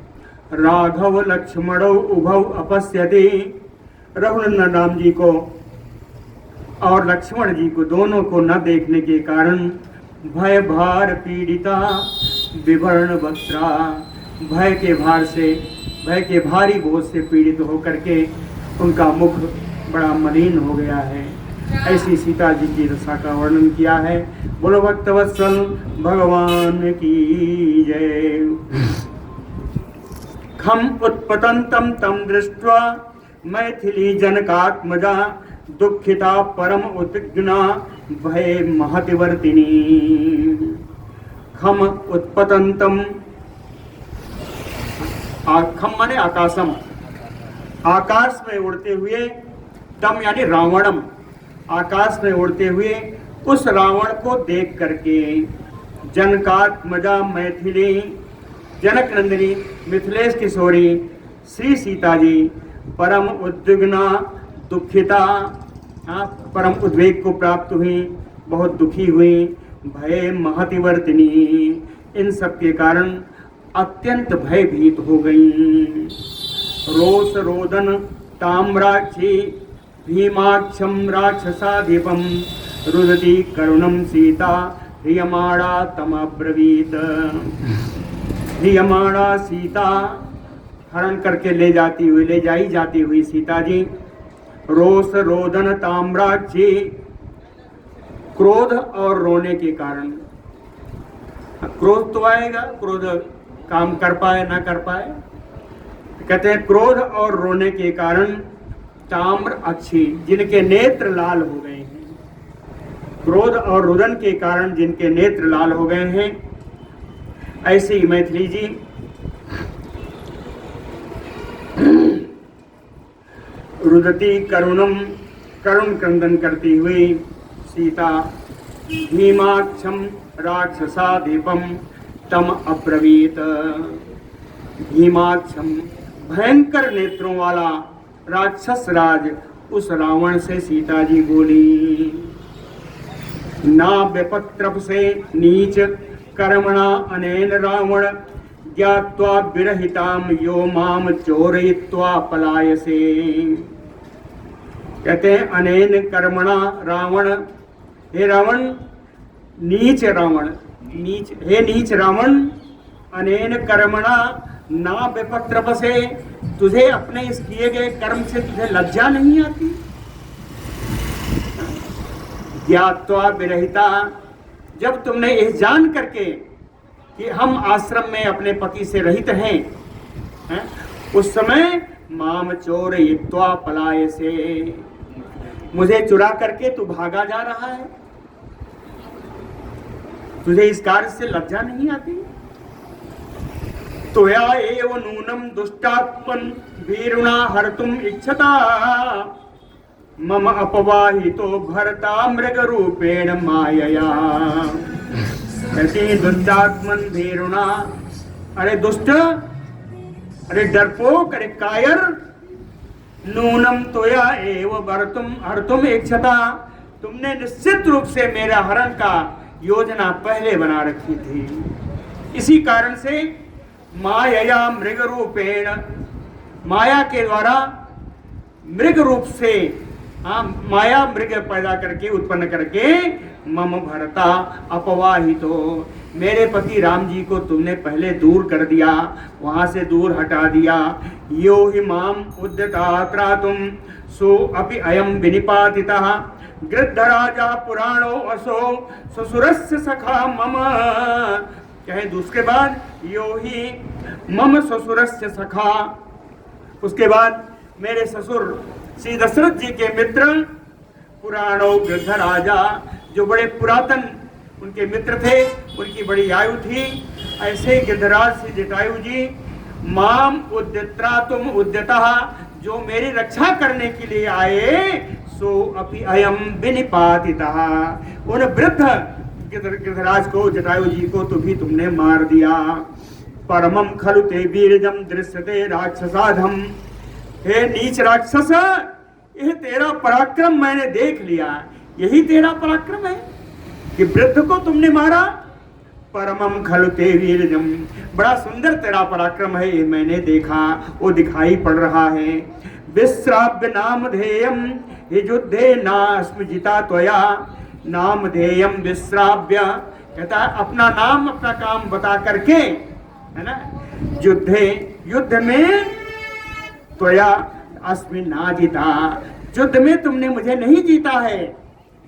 राघव लक्ष्मण उभौ अपश्यति, रघुनंदन राम जी को और लक्ष्मण जी को दोनों को न देखने के कारण भय भार पीड़िता विवर्ण वस्त्रा, भय के भार से, भय के भारी बोझ से पीड़ित होकर के उनका मुख बड़ा मलिन हो गया है। ऐसी सीता जी की दशा का वर्णन किया है। बोलो भक्तवत्सल भगवान की जय। खम उत्पतंतम तम दृष्ट्वा मैथिली जनकात्मजा दुखिता परम उद्विग्ना भय महतिवर्तिनी। खम उत्पतंतम, खम माने आकाशम, आकाश में उड़ते हुए, तम यानी रावणम, आकाश में उड़ते हुए उस रावण को देख करके जनकात्मजा मैथिली, जनक नंदिनी मिथिलेश किशोरी श्री सीता जी परम उद्विग्ना दुखिता, परम उद्वेग को प्राप्त हुई, बहुत दुखी हुई। भय महतिवर्तिनी, इन सब के कारण अत्यंत भयभीत हो गई। रोष रोदन ताम्राक्षी भीमाक्षम राक्षसाधिपम रुदती करुणम सीता ह्रियमाणा तमब्रवीत। ह्रियमाणा सीता, हरण करके ले जाई जाती हुई सीता जी, रोष रोदन ताम्राक्षी, क्रोध और रोने के कारण, क्रोध तो आएगा, क्रोध काम कर पाए ना कर पाए, कहते हैं क्रोध और रोने के कारण ताम्र अक्षी, जिनके नेत्र लाल हो गए हैं, क्रोध और रुदन के कारण जिनके नेत्र लाल हो गए हैं, ऐसे ही मैथिली जी रुदती करुणम, करुण क्रंदन करती हुई सीता भीमाक्षम राक्षसाधिपम तम अब्रवीत। भीमाक्षम भयंकर नेत्रों वाला राक्षस राज उस रावण से सीता जी बोली, ना विपत्रप से नीच कर्मणा अनेन रावण ज्ञात्वा विरहिताम यो माम चोरयित्वा पलायसे। कहते हैं अनेन कर्मणा रावण, हे रावण, नीच रावण, नीच, हे नीच रावण, अनेन कर्मणा ना विपत्रप से, तुझे अपने इस किए गए कर्म से तुझे लज्जा नहीं आती? ज्ञात्वा विरहिता, जब तुमने यह जान करके कि हम आश्रम में अपने पति से रहित हैं, उस समय माम चोरयित्वा पलायसे, मुझे चुरा करके तू भागा जा रहा है, तुझे इस कार्य से लज्जा नहीं आती? त्वया एव नूनम दुष्टात्मन वीरुणा हर्तुम इच्छता मम अपवाहितो भरता मृग रूपेण मायया। कहते दुष्टात्मन वीरुणा, अरे दुष्ट, अरे डरपोक, अरे कायर, नूनम त्वया एव हर्तुम इच्छता, तुमने निश्चित रूप से मेरा हरण का योजना पहले बना रखी थी। इसी कारण से माया मृग रूपेण, माया के द्वारा मृग रूप से, माया मृग पैदा करके, उत्पन्न करके, मम भरता अपवाहितो, मेरे पति राम जी को तुमने पहले दूर कर दिया, वहां से दूर हटा दिया। यो हि माम उद्यता त्रातुम सो अपि अयम विनिपातितः गृद्धराजा पुराणो असो ससुरस्य सखा मम। कहे दूसरे बाद यो ही मम ससुरस्य सखा, उसके बाद मेरे ससुर श्री दशरथ जी के मित्र पुराणो गृद्धराजा, जो बड़े पुरातन उनके मित्र थे, उनकी बड़ी आयु थी, ऐसे गिद्धराज श्री जटायु जी माम उद्यत्रा तुम उद्यतः, जो मेरी रक्षा करने के लिए आए, सो अपि अयम विनिपातितः, उन वृद्ध गिद्धराज को, जटायु जी को तो भी तुमने मार दिया। परमम खलु ते वीरजम दृश्यते राक्षसाधम, हे नीच राक्षस, यह तेरा पराक्रम मैंने देख लिया, यही तेरा पराक्रम है कि वृद्ध को तुमने मारा? परमम खलु ते वीरजम, बड़ा सुंदर तेरा पराक्रम है, ये मैंने देखा, वो दिखाई पड़ रहा है। विश्राव्य नामधेयम युद्धे नास्म जिता त्वया, नामधेयम विश्राव्य, कहता है अपना नाम अपना काम बता करके, है ना, युद्धे, युद्ध में त्वया अस्मि ना जीता, युद्ध में तुमने मुझे नहीं जीता है,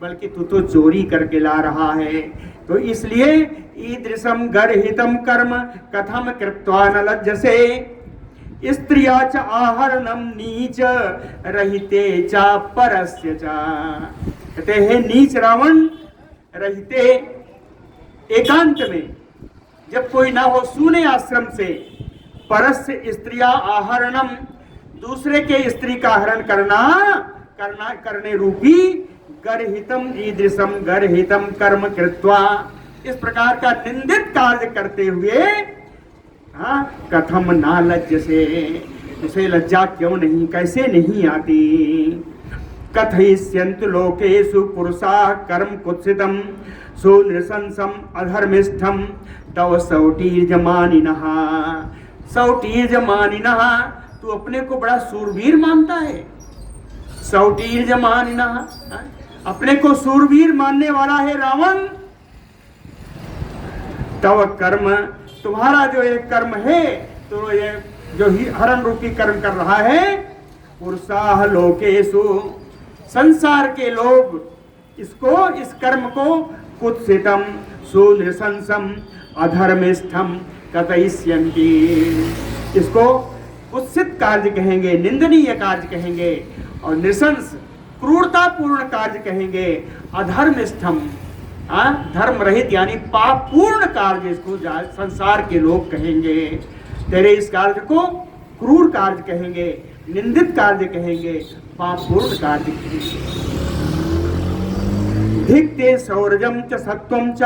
बल्कि तू तो चोरी करके ला रहा है। तो इसलिए ईदृशम गर्हितम कर्म कथम कृत्वा न लज्जसे, स्त्रिया च आहरणम नीच रहिते च परस्य च। कहते हैं नीच रावण, रहिते एकांत में, जब कोई ना हो, सूने आश्रम से, परस्य स्त्रिया आहरणम, दूसरे के स्त्री का हरण करने रूपी गर्हितम ईदृशम गर्हितम कर्म कृत्वा, इस प्रकार का निंदित कार्य करते हुए, कथम ना लज्जसे, उसे लज्जा क्यों नहीं, कैसे नहीं आती? कथयिष्यन्तु लोकेषु पुरुषाः कर्म कुत्सितम सुनृशंसम अधर्मिष्ठम तव सौटीर्यमानिनः। सौटीर्यमानिनः, तू अपने को बड़ा सूरवीर मानता है? सौटीर्यमानिनः, अपने को सूरवीर मानने वाला है रावण। तव कर्म, तुम्हारा जो एक कर्म है, तो ये जो हरण रूपी कर्म कर रहा है, पुरुषाः लोकेषु, संसार के लोग इसको, इस कर्म को कुत्सितम सुनृशंसम अधर्मिष्ठम कथयिष्यन्ति, इसको कुत्सित कार्य कहेंगे, निंदनीय कार्य कहेंगे, और नृशंस क्रूरतापूर्ण कार्य कहेंगे, अधर्मस्थम धर्म रहित यानी पाप पूर्ण कार्य इसको संसार के लोग कहेंगे। तेरे इस कार्य को क्रूर कार्य कहेंगे, निंदित कार्य कहेंगे, पाप पूर्ण कार्य कहेंगे। धिक्ते सौर्यम च सत्वम च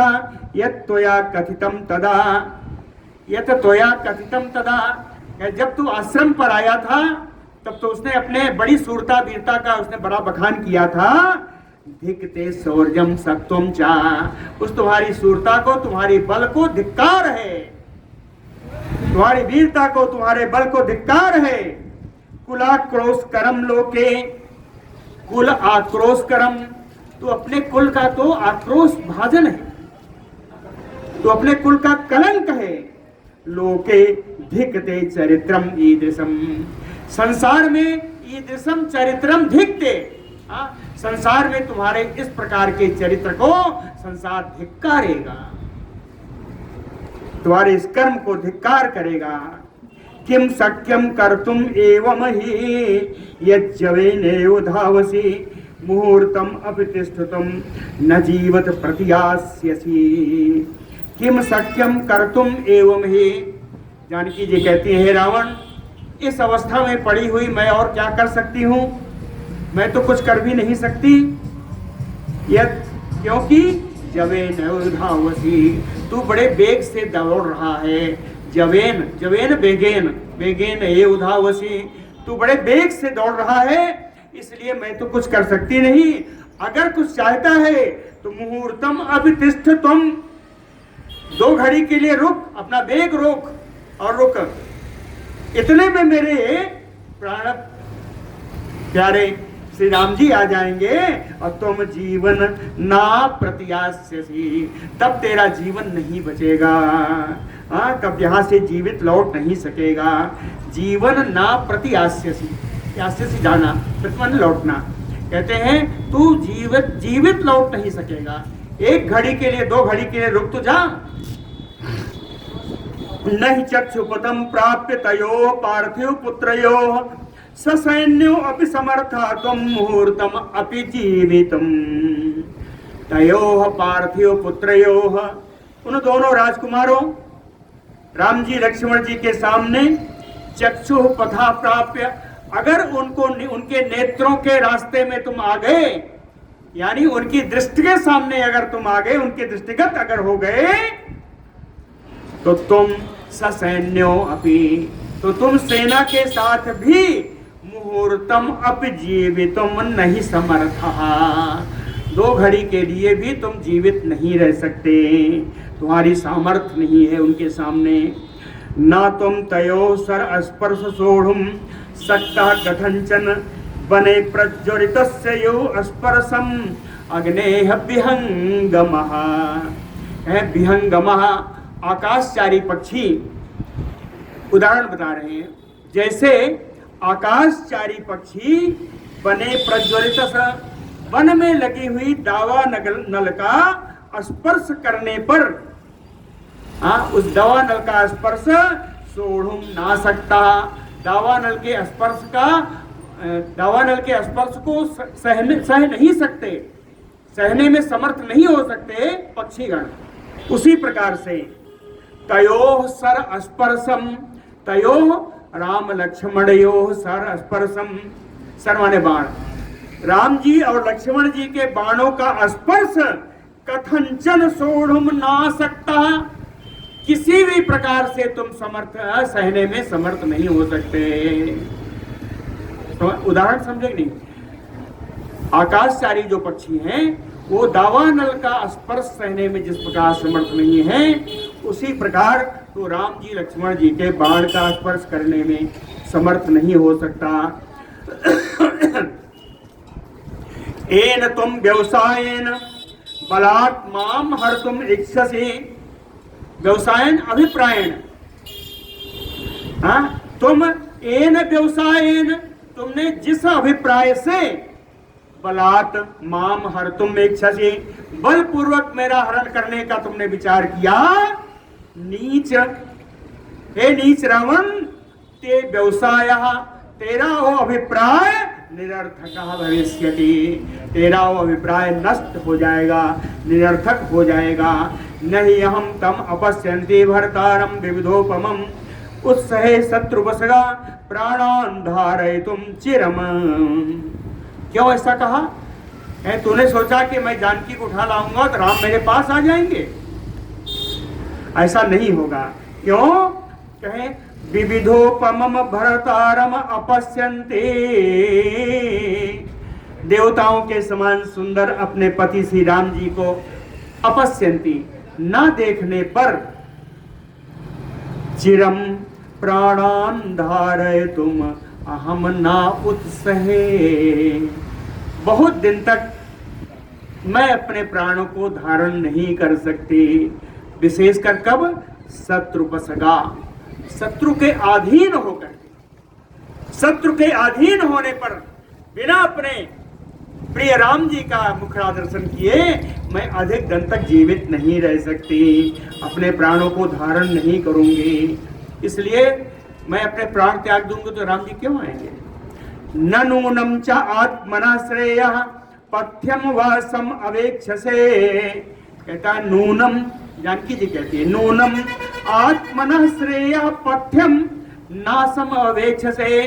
यत् त्वया कथितम तदा, यत् त्वया कथितम तदा, जब तू आश्रम पर आया था तब तो उसने अपने बड़ी सूरता वीरता का उसने बड़ा बखान किया था। धिक्ते शौर्यम सत्वम चा, उस तुम्हारी सूरता को, तुम्हारी बल को धिक्कार है, तुम्हारी वीरता को, तुम्हारे बल को धिक्कार है। कुलाक्रोश करम लोके, कुल आक्रोश करम, तो अपने कुल का तो आक्रोश भाजन है, तो अपने कुल का कलंक है। लोके धिक्ते चरित्रम ईदृशम, संसार में ईदृशम चरित्रम धिक्ते, संसार में तुम्हारे इस प्रकार के चरित्र को संसार धिक्कारेगा, तुम्हारे इस कर्म को धिक्कार करेगा। किम शक्यम कर्तुम एवं ही यज्जवेनेव धावसी मुहूर्तम अपितिष्ठितम न जीवत प्रतियास्यसि। किम शक्यम कर्तुम एवं ही, जानकी जी कहती है, हे रावण, इस अवस्था में पड़ी हुई मैं और क्या कर सकती हूँ, मैं तो कुछ कर भी नहीं सकती। यद, क्योंकि जवेन धावसी, तू बड़े बेग से दौड़ रहा है। जवेन, जवेन बेगेन, बेगेन ये उधावसी, तू बड़े बेग से दौड़ रहा है, इसलिए मैं तो कुछ कर सकती नहीं। अगर कुछ चाहता है तो मुहूर्तम अभितिष्ठ, तुम 2 घड़ी के लिए रुक, अपना बेग रोक और रुक, इतने में मेरे प्राण प्यारे श्री राम जी आ जाएंगे और तुम जीवन ना प्रत्यास्यसि, तब तेरा जीवन नहीं बचेगा। कब यहाँ से जीवित लौट नहीं सकेगा। जीवन ना प्रत्यास्यसि, आस्यसि जाना, प्रतिमन लौटना, कहते हैं तू जीवित लौट नहीं सकेगा। 1 घड़ी के लिए, 2 घड़ी के लिए रुक तो जा। नहीं चक्षुपथम प्राप्य तयो पार्थिव पुत्रयो ससैन्यो अपि समर्था त्वं मुहूर्तम अपि जीवितम। तयोः पार्थिव पुत्रयोः, उन दोनों राजकुमारों राम जी लक्ष्मण जी के सामने चक्षु पथा प्राप्य, अगर उनको, उनके नेत्रों के रास्ते में तुम आ गए, यानी उनकी दृष्टि के सामने अगर तुम आ गए, उनके दृष्टिगत अगर हो गए, तो तुम ससैन्यो अपि, तो तुम सेना के साथ भी मुहूर्तम अपि जीवितम नहीं समर्था, 2 घड़ी के लिए भी तुम जीवित नहीं रह सकते, तुम्हारी सामर्थ्य नहीं है उनके सामने। ना तुम तयो सर स्पर्श सोढ़ुम सक्ता कथंचन बने प्रज्वलितस्य यो स्पर्शम अग्नेह विहंगमः। है विहंगमः, आकाशचारी पक्षी उदाहरण बता रहे हैं। जैसे आकाशचारी पक्षी बने प्रज्वलित, वन में लगी हुई दावा नल का स्पर्श करने पर, उस दावा नल का स्पर्श सोढ़ुम ना सकता, दावा नल के स्पर्श का, दावा नल के स्पर्श को सह नहीं सकते, सहने में समर्थ नहीं हो सकते पक्षीगण। उसी प्रकार से तयोः सर स्पर्शम, तयोः राम लक्ष्मणयोः सर स्पर्शम, सर माने बाण, राम जी और लक्ष्मण जी के बाणों का स्पर्श कथंचन सोढ़ुम ना सकता, किसी भी प्रकार से तुम समर्थ, सहने में समर्थ नहीं हो सकते। तो उदाहरण समझे नहीं। आकाशचारी जो पक्षी हैं वो दावानल का स्पर्श सहने में जिस प्रकार समर्थ नहीं है, उसी प्रकार तो राम जी लक्ष्मण जी के बाण का स्पर्श करने में समर्थ नहीं हो सकता। एन तुम व्यवसायेन बलात् माम हर्तुम इच्छसि, व्यवसायन अभिप्रायण, तुम एन व्यवसायेन, तुमने जिस अभिप्राय से बलात् माम हर्तुम इच्छसि, बलपूर्वक मेरा हरण करने का तुमने विचार किया, नीच, हे नीच रावण, ते व्यवसाय, तेरा वो अभिप्राय निरर्थकः भविष्यति, तेरा वो अभिप्राय नष्ट हो जाएगा, निरर्थक हो जाएगा। नहीं अहम तम अपश्यन्ति भर्तारम विविधोपमम उत्सहे शत्रुवशगा प्राणान धारयितुम चिरम। क्यों ऐसा कहा है? तूने सोचा कि मैं जानकी को उठा लाऊंगा तो राम मेरे पास आ जाएंगे? ऐसा नहीं होगा। क्यों? कहे विविधोपमम भरतारम अपश्यन्ते, देवताओं के समान सुंदर अपने पति श्री राम जी को अपश्यन्ति, न देखने पर, चिरम प्राणान धारयितुम अहम ना उत्सहे, बहुत दिन तक मैं अपने प्राणों को धारण नहीं कर सकती। विशेषकर कब? शत्रुपसगा, शत्रु के अधीन होकर, शत्रु के अधीन होने पर बिना अपने प्रिय राम जी का मुखरा दर्शन किए मैं अधिक दिन तक जीवित नहीं रह सकती, अपने प्राणों को धारण नहीं करूंगी। इसलिए मैं अपने प्राण त्याग दूंगी तो राम जी क्यों आएंगे? न नूनम च आत्मना श्रेयः पथ्यम वासम अवेक्षसे, कहता है नूनम, जानकी जी कहती है नूनम आत्मनः श्रेयः पथ्यम नासम अवेक्षसे।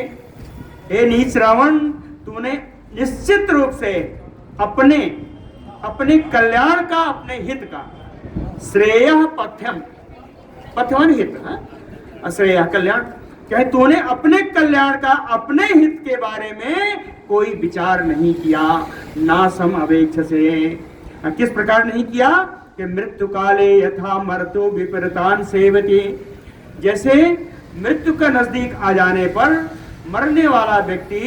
हे नीच रावण, तूने निश्चित रूप से अपने कल्याण का, अपने हित का, श्रेयः पथ्यम, पथ्यम हित, अश्रेयः कल्याण, कहे तूने अपने कल्याण का, अपने हित के बारे में कोई विचार नहीं किया। नासम अवेक्षसे, किस प्रकार नहीं किया? कि मृत्यु काले यथा मर्तो विपरीतान सेवति, जैसे मृत्यु का नजदीक आ जाने पर मरने वाला व्यक्ति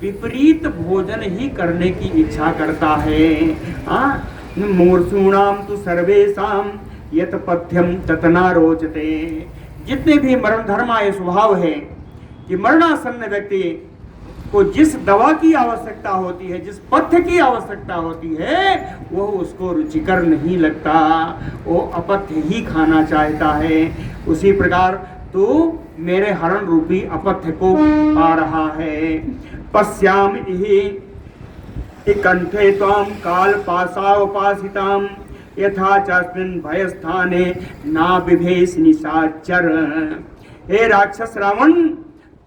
विपरीत भोजन ही करने की इच्छा करता है। मूर्छूणाम तु सर्वेषाम यत पथ्यम ततना रोचते, जितने भी मरण धर्माय स्वभाव है कि मरणासन्न व्यक्ति को जिस दवा की आवश्यकता होती है, जिस पथ्य की आवश्यकता होती है, वो उसको रुचिकर नहीं लगता, वो अपथ्य ही खाना चाहता है। उसी प्रकार तू मेरे हरण रूपी अपथ्य को पा रहा है। पश्याम इहि कंठे त्वाम काल पाशावपासिताम यथा चास्मिन् भयस्थाने ना बिभेष निशाचर। हे राक्षस रावण,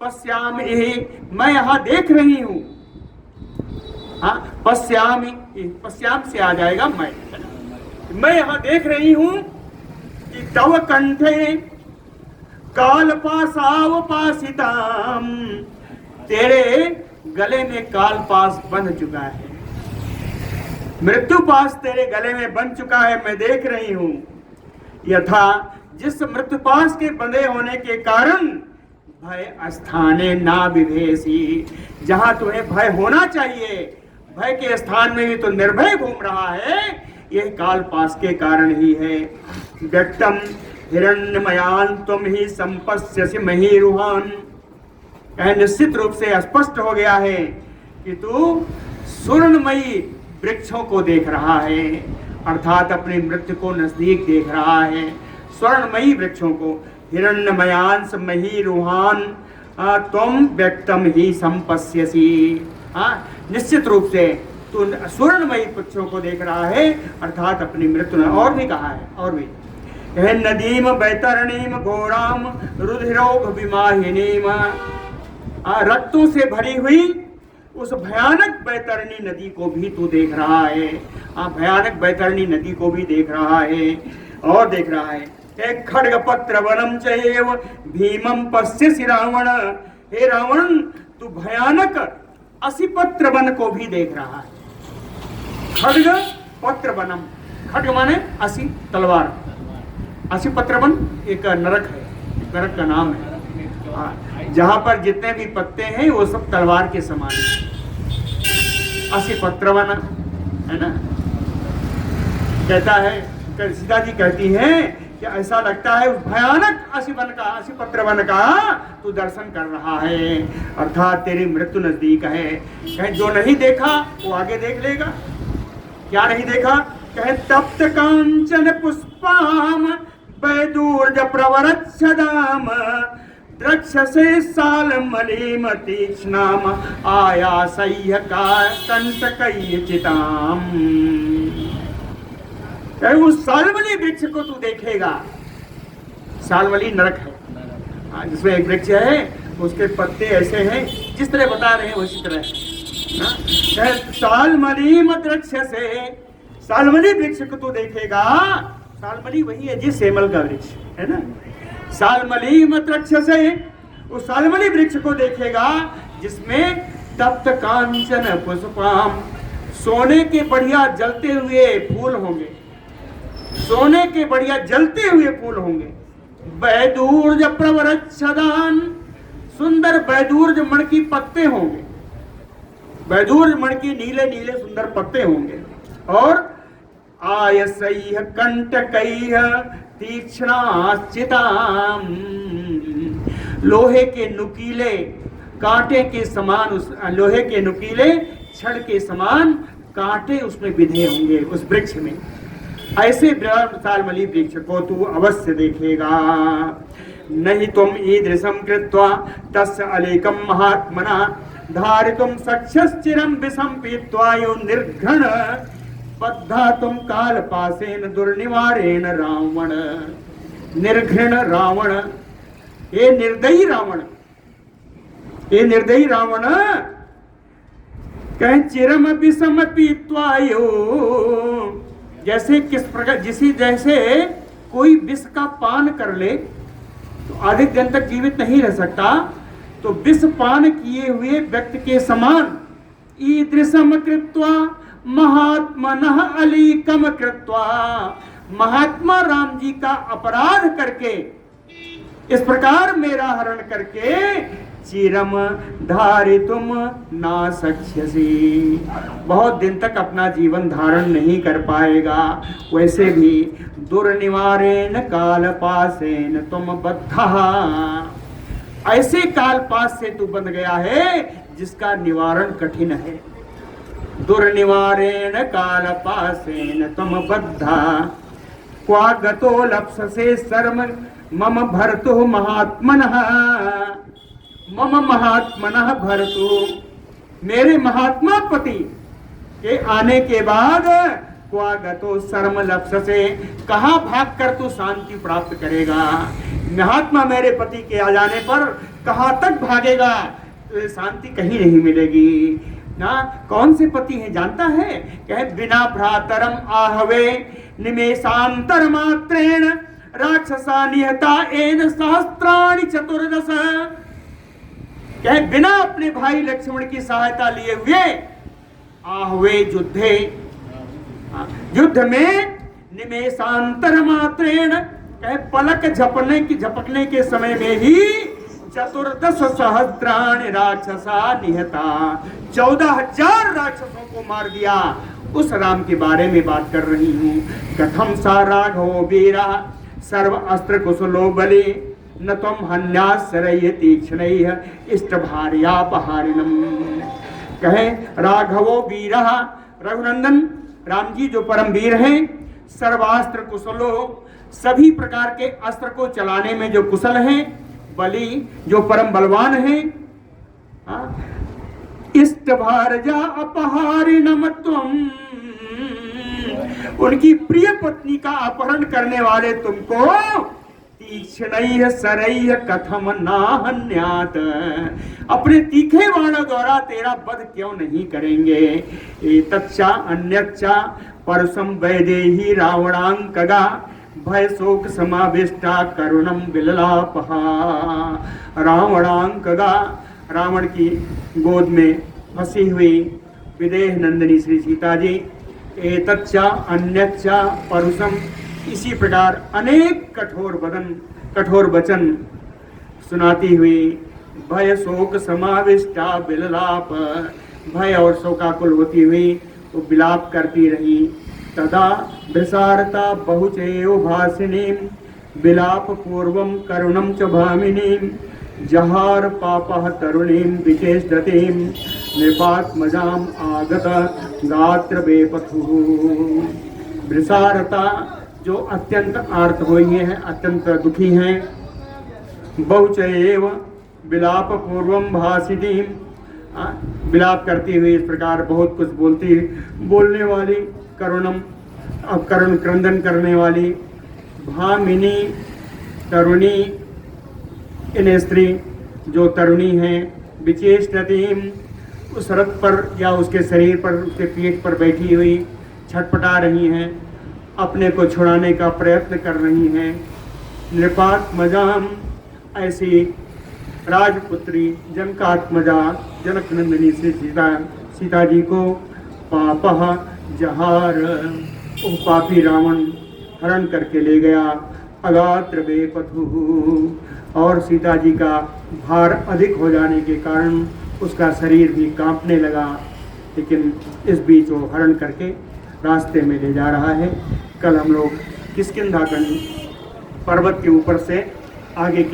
पश्याम इहि, मैं यहाँ देख रही हूँ। पश्याम, पश्याम से आ जाएगा मैं यहाँ देख रही हूँ कि तव कंठे कालपाशावपासिताम, तेरे गले में कालपाश बंध चुका है, मृत्यु पाश तेरे गले में बंध चुका है, मैं देख रही हूँ। यथा, जिस मृत्यु पाश के बंधे होने के कारण भय स्थाने ना विभेसी, जहां तुम्हें भय होना चाहिए, भय के स्थान में भी तो निर्भय घूम रहा है, यह कालपाश के कारण ही है। व्यक्तम हिरण्यमयान तुम ही संपश्यसि महीरुहान, निश्चित रूप से स्पष्ट हो गया है कि तू स्वर्णमयी वृक्षों को देख रहा है, अर्थात अपनी मृत्यु को नजदीक देख रहा है। स्वर्णमयी वृक्षों को, हिरण्यमयांस महीरुहान तुम व्यक्तम ही संपश्यसि, निश्चित रूप से तू स्वर्णमयी वृक्षों को देख रहा है, अर्थात अपनी मृत्यु ने। और भी कहा है, और भी नदीम बैतरणीम घोराम रुधिरोग विमाहिनीम, रक्तों से भरी हुई उस भयानक बैतरणी नदी को भी तू देख रहा है। भयानक बैतरणी नदी को भी देख रहा है। और देख रहा है एक खड्ग पत्र वनम चैव भीमम पश्यसि रावण, हे रावण तू भयानक असिपत्र वन को भी देख रहा है। खड्ग पत्र वनम, खड्ग माने असी, तलवार, असिपत्र वन एक नरक है, नरक का नाम है, जहां पर जितने भी पत्ते हैं वो सब तलवार के समान है। असिपत्र वन है ना, कहता है, सीता जी कहती हैं कि ऐसा लगता है उस भयानक असिपत्र वन का तू दर्शन कर रहा है, अर्थात तेरी मृत्यु नजदीक है। कहे जो नहीं देखा वो आगे देख लेगा। क्या नहीं देखा? कहे तप्त कांचन पुष्पाम वैदूर्ज प्रवरच्छदाम द्रक्षसे सालमलीम तीक्ष्णाम आयासह्य का कंटकैचिताम। उस सालमली वृक्ष को तू देखेगा। सालमली नरक है, जिसमें एक वृक्ष है, उसके पत्ते ऐसे हैं जिस तरह बता रहे हैं उसी तरह। सालमलीम द्रक्षसे, सालमली वृक्ष को तू देखेगा। सालमली वही है जिस सेमल का वृक्ष है ना। सालमलीम द्रक्षसे, उस सालमली वृक्ष को देखेगा जिसमें तप्त कांचन पुष्पाम, सोने के बढ़िया जलते हुए फूल होंगे, सोने के बढ़िया जलते हुए फूल होंगे। वैदूर्ज प्रवरच्छदान, सुंदर वैदूर्ज मण की पत्ते होंगे, वैदूर्ज मण की नीले नीले सुंदर पत्ते होंगे। और आयसैह कंटकैह तीक्ष्णाश्चिताम, लोहे के नुकीले कांटे के समान, उस लोहे के नुकीले छड़ के समान कांटे उसमें बिधे होंगे उस वृक्ष में। ऐसे सालमली वृक्ष को तू अवश्य देखेगा। नहीं तुम ईदृशम कृत्वा तस्य अलेकम महात्मना धारितुम सक्षश्चिरम विषम पीत्वा यो निर्घृण बद्धा तुम काल पासेन दुर्निवारेण रावण। निर्घृण रावण, ये निर्दयी रावण, ये निर्दयी रावण कहें चिरम विषम पीत्वा यो, जैसे किस प्रकार, जैसे कोई विष का पान कर ले तो अधिक दिन तक जीवित नहीं रह सकता, तो विष पान किए हुए व्यक्ति के समान ईदृशम कृत्वा महात्मनः अलीकम कृत्वा, महात्मा राम जी का अपराध करके, इस प्रकार मेरा हरण करके चिरम धारितुम ना सक्ष्यसि, बहुत दिन तक अपना जीवन धारण नहीं कर पाएगा। वैसे भी दुर्निवारेण कालपासेन तुम बद्धा, ऐसे कालपास से तू बंध गया है जिसका निवारण कठिन है। दुर्निवारेण कालपासेन तुम बद्धा क्वा गतो लप्ससे सर्व मम भर्तुः महात्मनः, मम महात्मनः भर्तु, मेरे महात्मा पति के आने के बाद क्वा गतो सर्म लप्ससे, कहाँ भाग कर तू शांति प्राप्त करेगा। महात्मा मेरे पति के आ जाने पर कहाँ तक भागेगा, शांति कहीं नहीं मिलेगी ना। कौन से पति हैं जानता है? कहे बिना भ्रातरम आहवे निमेषांतर मात्रेण राक्षसा निहता एन सहस्त्राणि चतुर्दश, कहे बिना अपने भाई लक्ष्मण की सहायता लिए हुए आहवे युद्धे, युद्ध में निमेषांतर मात्रेण, कहे पलक झपकने के समय में ही चतुर्दश सहस्त्राणि राक्षसा निहता, 14,000 राक्षसों को मार दिया। उस राम के बारे में बात कर रही हूँ। कथम सा राघवो वीरा सर्व अस्त्र कुशलो बले न तम हन्यासरय तीक्ष्णैः इष्टभार्यापहारिणम्, कहे राघवो वीरा, रघुनंदन राम जी जो परम वीर हैं, सर्वास्त्र कुशलो, सभी प्रकार के अस्त्र को चलाने में जो कुशल हैं, बली जो परम बलवान हैं, इष्टभार्या अपहारिणम त्वम, उनकी प्रिय पत्नी का अपहरण करने वाले तुमको तीक्ष्णैः शरैः कथम नाहन्यात्, अपने तीखे बाणों द्वारा तेरा वध क्यों नहीं करेंगे। एतच्चा अन्यच्चा परसम वैदेही रावणांकगा भय शोक समाविष्टा करुणम विललापहा, रावणांकगा, रावण की गोद में फंसी हुई विदेह नंदिनी श्री सीता जी। एतच्चा अन्यच्चा परुषम, इसी प्रकार अनेक कठोर वचन सुनाती हुई भय शोक समाविष्टा विललाप, भय और शोकाकुल होती हुई वो विलाप करती रही। तदा विसारता बहुचेयो भासिनीं विलाप पूर्वं करुणं च भामिनीं जहार पापः तरुणीं विचेष्टतीं नृपात्मजाम् आगत गात्र बेपथुः। विसारता जो अत्यंत आर्त हुई हैं, अत्यंत दुखी हैं, बहुचैव विलाप पूर्वम भासिनी, विलाप करती हुई इस प्रकार बहुत कुछ बोलने वाली, करुण क्रंदन करने वाली भामिनी तरुणी, इन स्त्री जो तरुणी हैं, विचेष्टतीम उस रथ पर या उसके शरीर पर, उसके पीठ पर बैठी हुई छटपटा रही हैं, अपने को छुड़ाने का प्रयत्न कर रही हैं। नृपात्मजाम, ऐसी राजपुत्री जनकात्मजा जनक नंदिनी से सीता जी को पापह जहार, वो पापी रावण हरण करके ले गया। अगात्र बेपथु, और सीता जी का भार अधिक हो जाने के कारण उसका शरीर भी कांपने लगा, लेकिन इस बीच वो हरण करके रास्ते में ले जा रहा है। कल हम लोग किष्किंधा पर्वत के ऊपर से आगे की